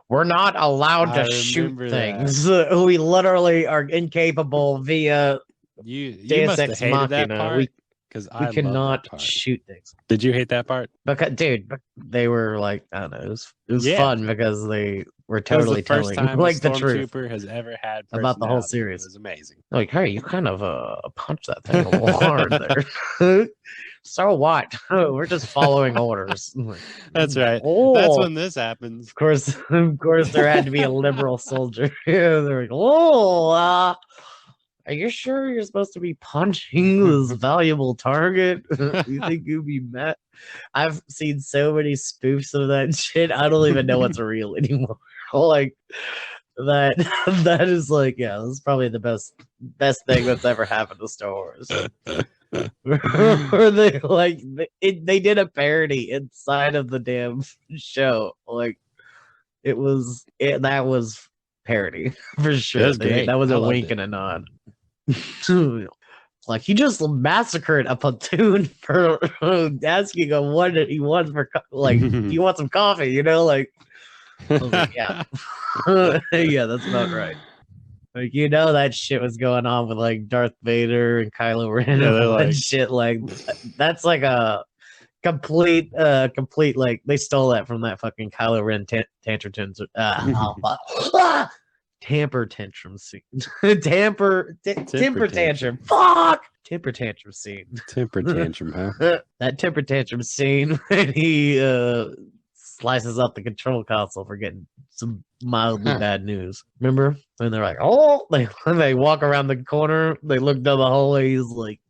we're not allowed I to shoot remember things. We literally are incapable via You Deus must have Ex hated that Machina. part, because I we love cannot that part. shoot things. Did you hate that part? Because, dude, they were like, I don't know, it was Yeah. fun because they were That was totally the first telling time like a the truth stormtrooper has ever had about the whole personality. series. It was amazing. Like, hey, you kind of punched that thing a little hard there. So what? We're just following orders. That's right. Oh, That's when this happens. Of course, there had to be a liberal soldier. They're like, "Oh, are you sure you're supposed to be punching this valuable target? You think you'd be mad?" I've seen so many spoofs of that shit. I don't even know what's real anymore. Like that. That is like, yeah, this is probably the best thing that's ever happened to Star Wars. Where they like they did a parody inside of the damn show. Like that was parody for sure. That was great. That was I a loved wink it. and a nod. Like he just massacred a platoon for asking him what he wants for like, do you want some coffee? Like, I was like, yeah, yeah, that's about right. Like, that shit was going on with like Darth Vader and Kylo Ren and Yeah, they're all that like- shit. Like, that's like a complete like they stole that from that fucking Kylo Ren temper tantrum scene. temper tantrum. Fuck! Temper tantrum scene. Temper tantrum, huh? That temper tantrum scene when he slices up the control console for getting some mildly bad news. Remember? When they're like, oh, they walk around the corner, they look down the hallway, he's like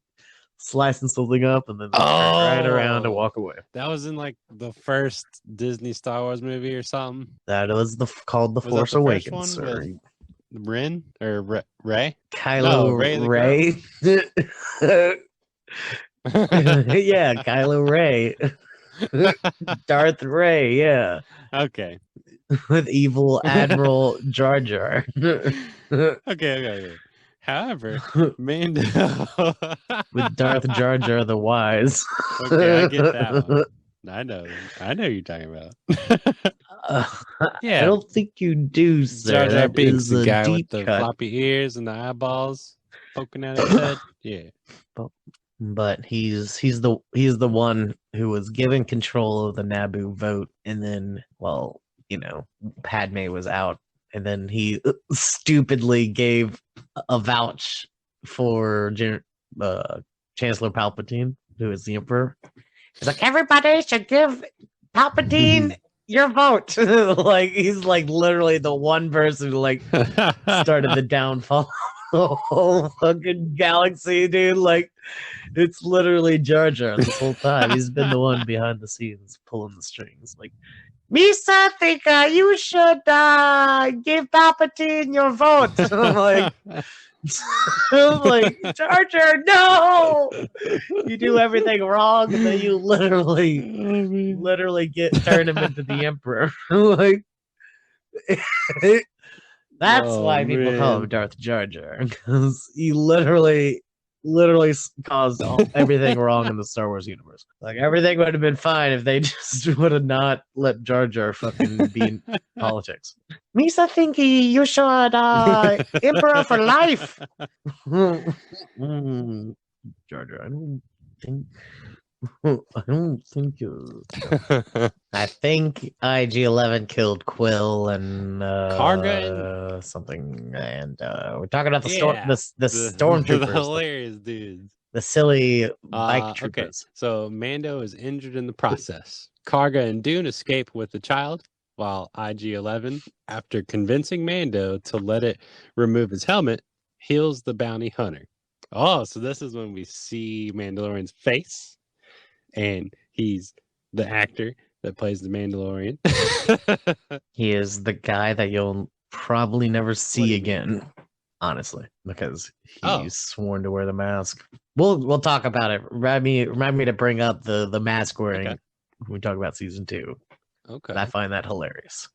slicing something up, and then they turn right around and walk away. That was in like the first Disney Star Wars movie or something. That was called The Force Awakens, sir. Ren or Ray? Kylo Ray. Yeah, Kylo Ray. Darth Ray, yeah. Okay. With evil Admiral Jar Jar. Okay. However, Mando with Darth Jar Jar the Wise. Okay, I get that one. I know you're talking about. Yeah, I don't think you do, sir. Jar Jar Binks, the guy with deep the cut. floppy ears and the eyeballs poking at his head. Yeah. But he's the one who was given control of the Naboo vote, and then, well, you know, Padme was out, and then he stupidly gave a vouch for Chancellor Palpatine, who is the Emperor. He's like, everybody should give Palpatine your vote. Like, he's like literally the one person who like started the downfall of the whole fucking galaxy, dude. Like, it's literally Jar Jar this whole time. He's been the one behind the scenes pulling the strings. Like, Misa think you should give Palpatine your vote. I'm like, Jar Jar, no! You do everything wrong, and then you literally turn him into the Emperor. Like, that's why people call him Darth Jar Jar, because he literally caused everything wrong in the Star Wars universe. Like, everything would have been fine if they just would have not let Jar Jar fucking be in politics. Misa thinky, you should Emperor for life. Jar Jar, I don't think you. I think IG-11 killed Quill and Karga something, and we're talking about the the stormtroopers, the hilarious dudes, the silly bike troopers. Okay, so Mando is injured in the process. Karga and Dune escape with the child, while IG-11, after convincing Mando to let it remove his helmet, heals the bounty hunter. Oh, so this is when we see Mandalorian's face. And he's the actor that plays the Mandalorian. He is the guy that you'll probably never see again, honestly, because he's sworn to wear the mask. We'll talk about it. Remind me to bring up the mask wearing when we talk about season 2. Okay, I find that hilarious.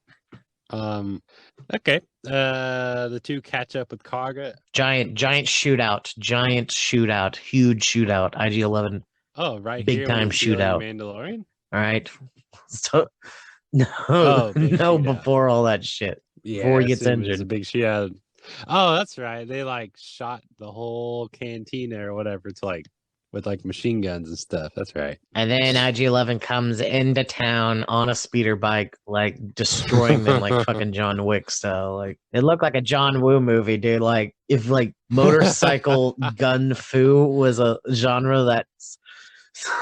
Okay. The two catch up with Karga. Giant shootout, huge shootout. IG-11. Oh, right. Big time shootout. Mandalorian. All right. So before all that shit. Yeah, before he gets injured. It's a big shootout. Oh, that's right. They like shot the whole cantina or whatever. It's like with like machine guns and stuff. That's right. And then IG-11 comes into town on a speeder bike, like destroying them like fucking John Wick style. Like, it looked like a John Woo movie, dude. Like, if like motorcycle gun fu was a genre that's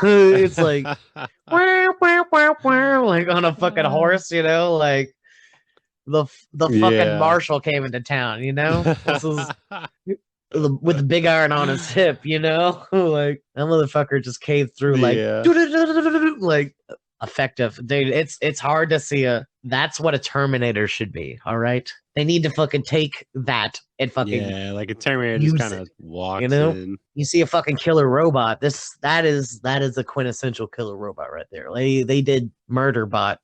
it's like wah, wah, wah, wah, like on a fucking horse, you know, like the fucking marshal came into town, you know. This is with the big iron on his hip, you know, like that motherfucker just caved through, like like effective, dude. It's hard to see that's what a Terminator should be. All right, they need to fucking take that and fucking like a Terminator just kind of walks, you know, in. You see a fucking killer robot. That is a quintessential killer robot right there. They did Murderbot,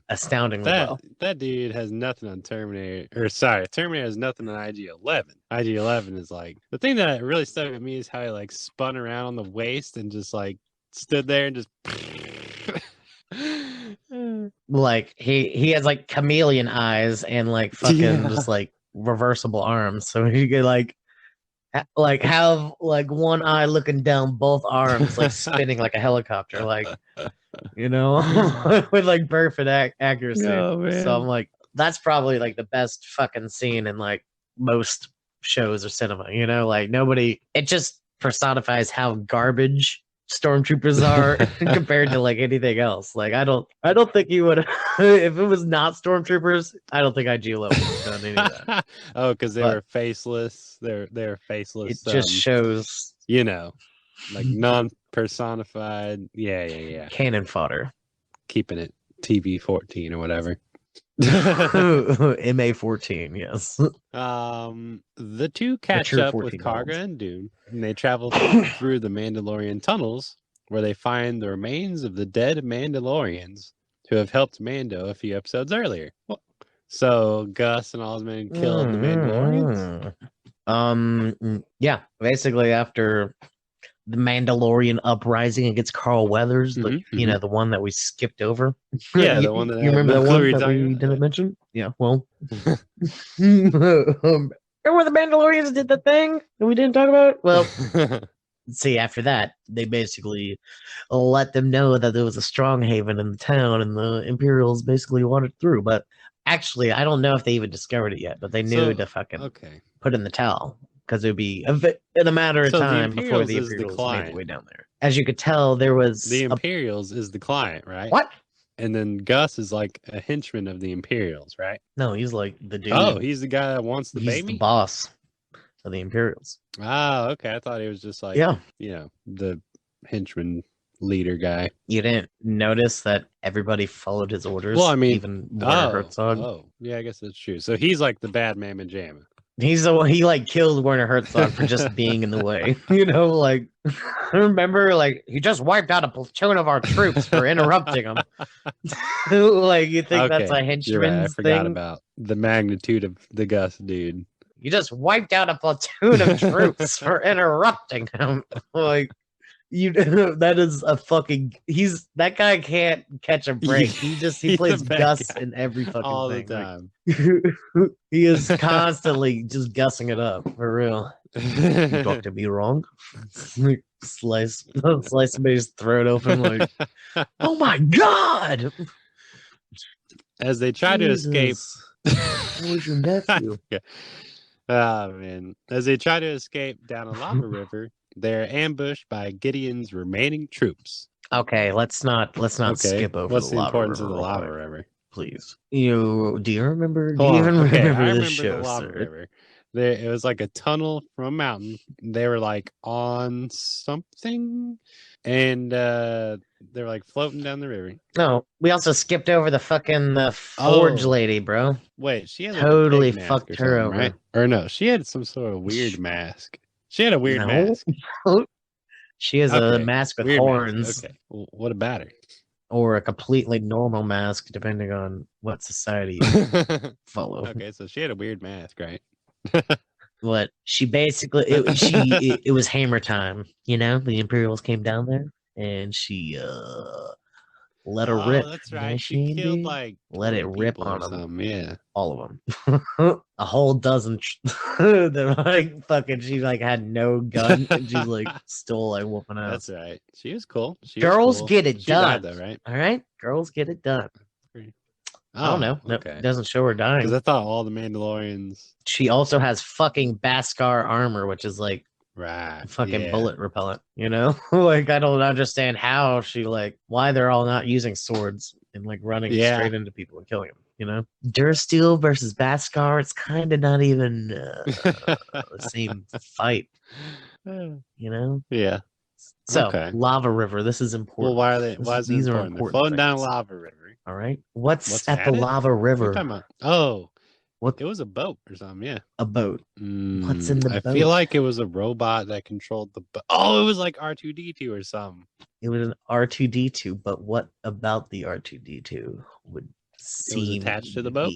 astoundingly well. That dude has nothing on Terminator, Terminator has nothing on IG-11. IG-11 is like, the thing that really stuck with me is how he like spun around on the waist and just like stood there and just like he has like chameleon eyes and like fucking just like reversible arms, so he could like have like one eye looking down both arms, like spinning like a helicopter, like, you know, with like perfect accuracy. So I'm like, that's probably like the best fucking scene in like most shows or cinema, you know, like it just personifies how garbage stormtroopers are compared to like anything else. Like, I don't think you would if it was not stormtroopers, I don't think IG-11 would have done any of that. Oh, because they were faceless. They're faceless. It just shows, you know, like non-personified. Yeah. Cannon fodder. Keeping it TV-14 or whatever. MA-14, yes. The two catch Mature up with 14-year-olds. Karga and Dune, and they travel through the Mandalorian tunnels, where they find the remains of the dead Mandalorians who have helped Mando a few episodes earlier. So Gus and all his men killed the Mandalorians? Yeah, basically after the Mandalorian uprising against Carl Weathers, the one that we skipped over. Yeah, the one that you remember no the clue one you're that talking we about? didn't mention? Yeah, well, remember the Mandalorians did the thing that we didn't talk about? Well, see, after that, they basically let them know that there was a strong haven in the town, and the Imperials basically wandered through. But actually, I don't know if they even discovered it yet, but they knew to fucking put in the towel, because it would be in a matter of time before the Imperials made their way down there. As you could tell, there was... The Imperials is the client, right? What? And then Gus is like a henchman of the Imperials, right? No, he's like the dude. Oh, he's the guy that wants the baby? He's the boss of the Imperials. Ah, okay. I thought he was just like, the henchman leader guy. You didn't notice that everybody followed his orders? Well, I mean... even Werner Herzog? Oh, yeah, I guess that's true. So he's like the bad mamma jamma. He's the one, he like killed Werner Herzog for just being in the way. You know, like, remember, like, he just wiped out a platoon of our troops for interrupting him. Like, you think that's a henchman's right. I forgot thing? about the magnitude of the Gus dude. You just wiped out a platoon of troops for interrupting him. Like, that is a fucking... that guy can't catch a break. He plays Gus guy. in every fucking all thing. the time. Like, he is constantly just gussing it up, for real. You talk to me wrong? Slice somebody's throat open, like, oh my god! As they try to escape... That was your nephew. Oh, man. As they try to escape down a lava river, they're ambushed by Gideon's remaining troops. Okay, let's not skip over What's the the lava importance river. of the lava river? Please. Do you remember? Hold do you even on. Okay, remember I this remember show, the lava sir? river. It was like a tunnel from a mountain. They were like on something, and they were like floating down the river. No, we also skipped over the fucking forge lady, bro. Wait, she had totally like fucked her over, right? Or no, she had some sort of weird mask. She had a weird mask. She has a mask with horns. Mask. Okay, well, what about her? Or a completely normal mask, depending on what society you follow. Okay, so she had a weird mask, right? What she basically it was hammer time, you know. The Imperials came down there and she let her rip. That's right. Yeah, she killed like let it rip on them. Yeah, all of them. A whole dozen. They're like fucking. She like had no gun and she's like still like whooping ass. That's right. She was cool. Girls get it done. Died, though, right? All right, girls get it done. I don't know. Okay. It doesn't show her dying. Because I thought all the Mandalorians. She also has fucking Beskar armor, which is like fucking bullet repellent. You know, like I don't understand how she why they're all not using swords and like running straight into people and killing them. You know, Dursteel versus Beskar. It's kind of not even the same fight. You know. Yeah. So lava river. This is important. Well, why are they? Why is it important? They're floating down a lava river. All right. What's at the lava river? It was a boat or something. Yeah, a boat. What's in the boat? I feel like it was a robot that controlled the boat. Oh, it was like R2-D2 or something. It was an R2-D2, but what about the R2-D2 would seem attached to the boat?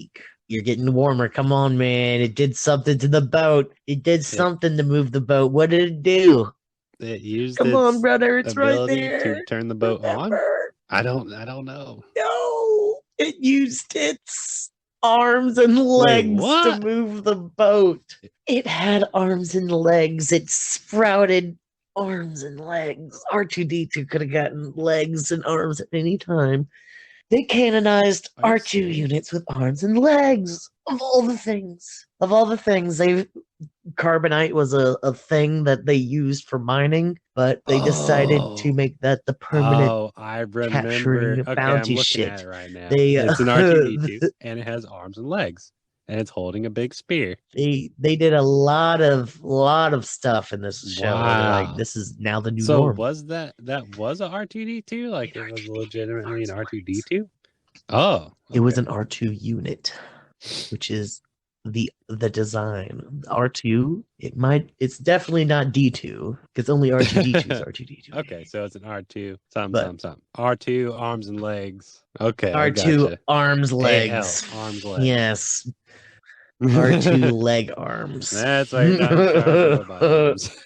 You're getting warmer. Come on, man. It did something to the boat. It did something to move the boat. What did it do? It used Come on, brother. It's right there. To turn the boat on. I don't know. No, it used its arms and legs to move the boat. It had arms and legs. It sprouted arms and legs. R2-D2 could have gotten legs and arms at any time. They canonized R2 units with arms and legs. Of all the things, carbonite was a thing that they used for mining, but they decided to make that the permanent capturing bounty shit. At it right now. It's an R2-D2 and it has arms and legs. and it's holding a big spear. They did a lot of stuff in this show. Where they're like, Wow. this is now the new So norm. was that was a R2D2? Like it was legitimately an R2D2? Oh, It was okay. an R2 unit, which is the design. R2, it's definitely not D2 because only R2D2 is R2D2. Okay, so it's an R2 something But- something something. R2 arms and legs. Okay, I R2 gotcha. arms, AL, legs. arms, legs. Yes. R2 leg arms. That's why you're not in charge of robot arms.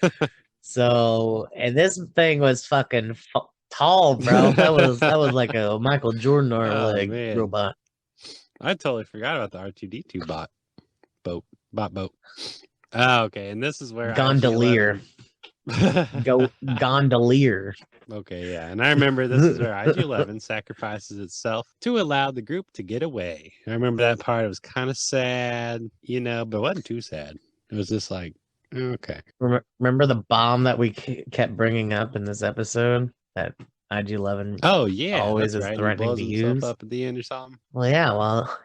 So, and this thing was fucking tall, bro. That was like a Michael Jordan arm Oh, leg man. robot. I totally forgot about the R2D2 boat. Oh, okay, and this is where Gondolier. Gondolier. Okay, yeah, and I remember this is where IG-11 sacrifices itself to allow the group to get away. I remember that part. It was kind of sad, but it wasn't too sad. It was just like, okay. Remember the bomb that we kept bringing up in this episode that IG-11 Oh yeah, always that's is right. threatening to He blows himself use? up at the end or something. Well, yeah, well,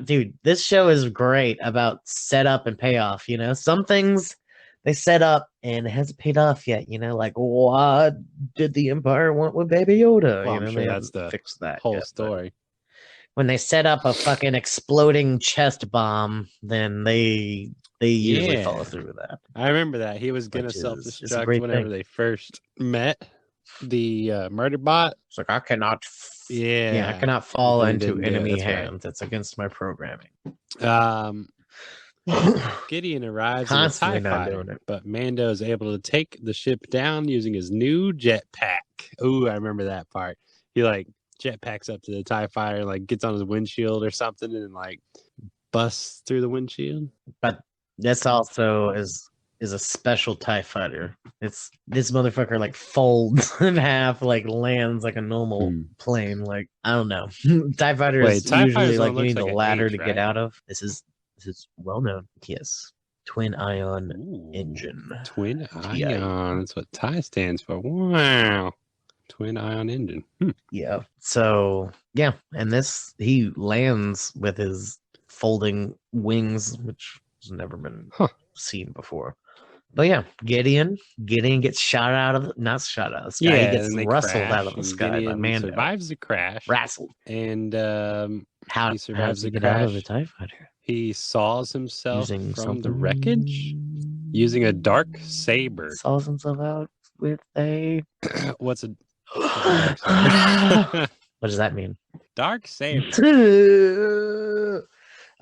dude, this show is great about setup and payoff, Some things they set up and it hasn't paid off yet, like what did the Empire want with Baby Yoda? Well, I'm sure they that's haven't the fixed that whole yet, but story. when they set up a fucking exploding chest bomb, then they usually follow through with that. I remember that he was gonna Which is a self-destruct great whenever thing. they first met the murder bot. It's like I cannot Yeah, I cannot fall Then into didn't do it, enemy that's right. hands. It's against my programming. Gideon arrives Constantly in a TIE not doing fighter, it. but Mando is able to take the ship down using his new jetpack. Ooh, I remember that part. He jetpacks up to the TIE fighter, gets on his windshield or something, and busts through the windshield. But this also is a special TIE fighter. It's this motherfucker folds in half, lands like a normal plane. I don't know. TIE fighter Wait, is TIE usually fighters you need looks a like an ladder H, to right? get out of. This is well known. Yes. Twin ion Ooh, engine. Twin TIE. ion. That's what TIE stands for. Wow. Twin ion engine. Yeah. So yeah, and he lands with his folding wings, which has never been seen before. But yeah, Gideon gets shot out of not shot out of the sky. Yeah, he gets and they rustled crash, out of the and sky by Gideon Mando. survives the crash. Rassled. And How he does survives he the get out of the crash. TIE fighter? He saws himself Using from the something? wreckage using a dark saber. Saws himself out with a What's a dark saber? What does that mean? Dark saber.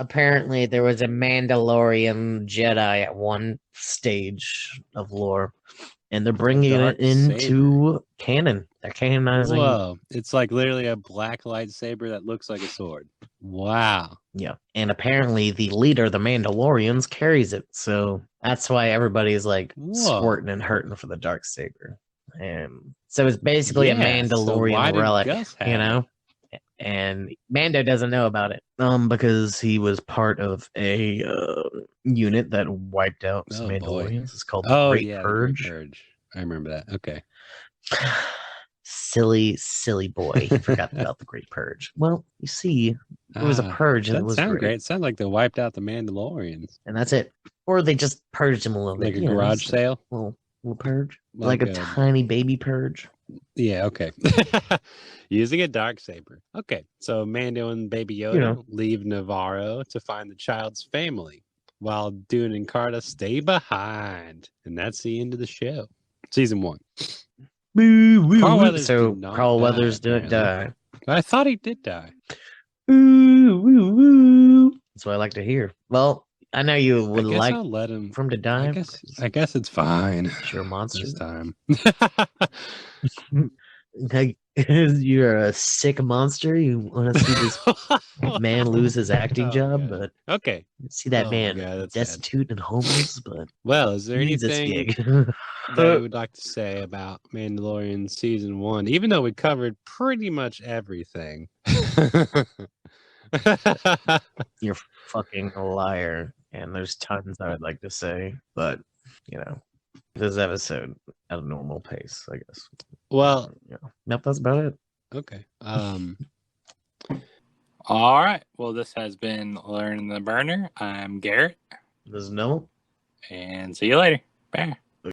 Apparently, there was a Mandalorian Jedi at one stage of lore, and they're bringing dark it into canon. They're canonizing. Whoa! It's literally a black lightsaber that looks like a sword. Wow. Yeah, and apparently the leader, the Mandalorians, carries it. So that's why everybody's squirting and hurting for the dark saber. And so it's basically a Mandalorian relic, And Mando doesn't know about it, because he was part of a unit that wiped out some Mandalorians. It's called the Great Purge. The Great Purge. I remember that. Okay. Silly boy. He forgot about the Great Purge. Well, you see, it was a purge, and it was great. It sounds like they wiped out the Mandalorians. And that's it. Or they just purged him a little bit. Like a garage sale? Little purge. Like a tiny baby purge. Yeah, okay. Using a dark saber. Okay, so Mando and Baby Yoda leave Navarro to find the child's family, while Dune and Carta stay behind. And that's the end of the show. Season 1. Carl Weathers didn't die. I thought he did die. That's what I like to hear. Well, I know you would like I'll let him for him to die. I guess it's fine. You're a monster. This time. You're a sick monster. You want to see this man lose his acting job, but okay, see that man destitute and homeless. But is there anything that you would like to say about Mandalorian season 1? Even though we covered pretty much everything. You're fucking a liar, and there's tons I would like to say, but this episode at a normal pace, I guess. Well, nope, that's about it. Okay. All right. Well, this has been Learn the Burner. I'm Garrett. There's no. And see you later. Bye.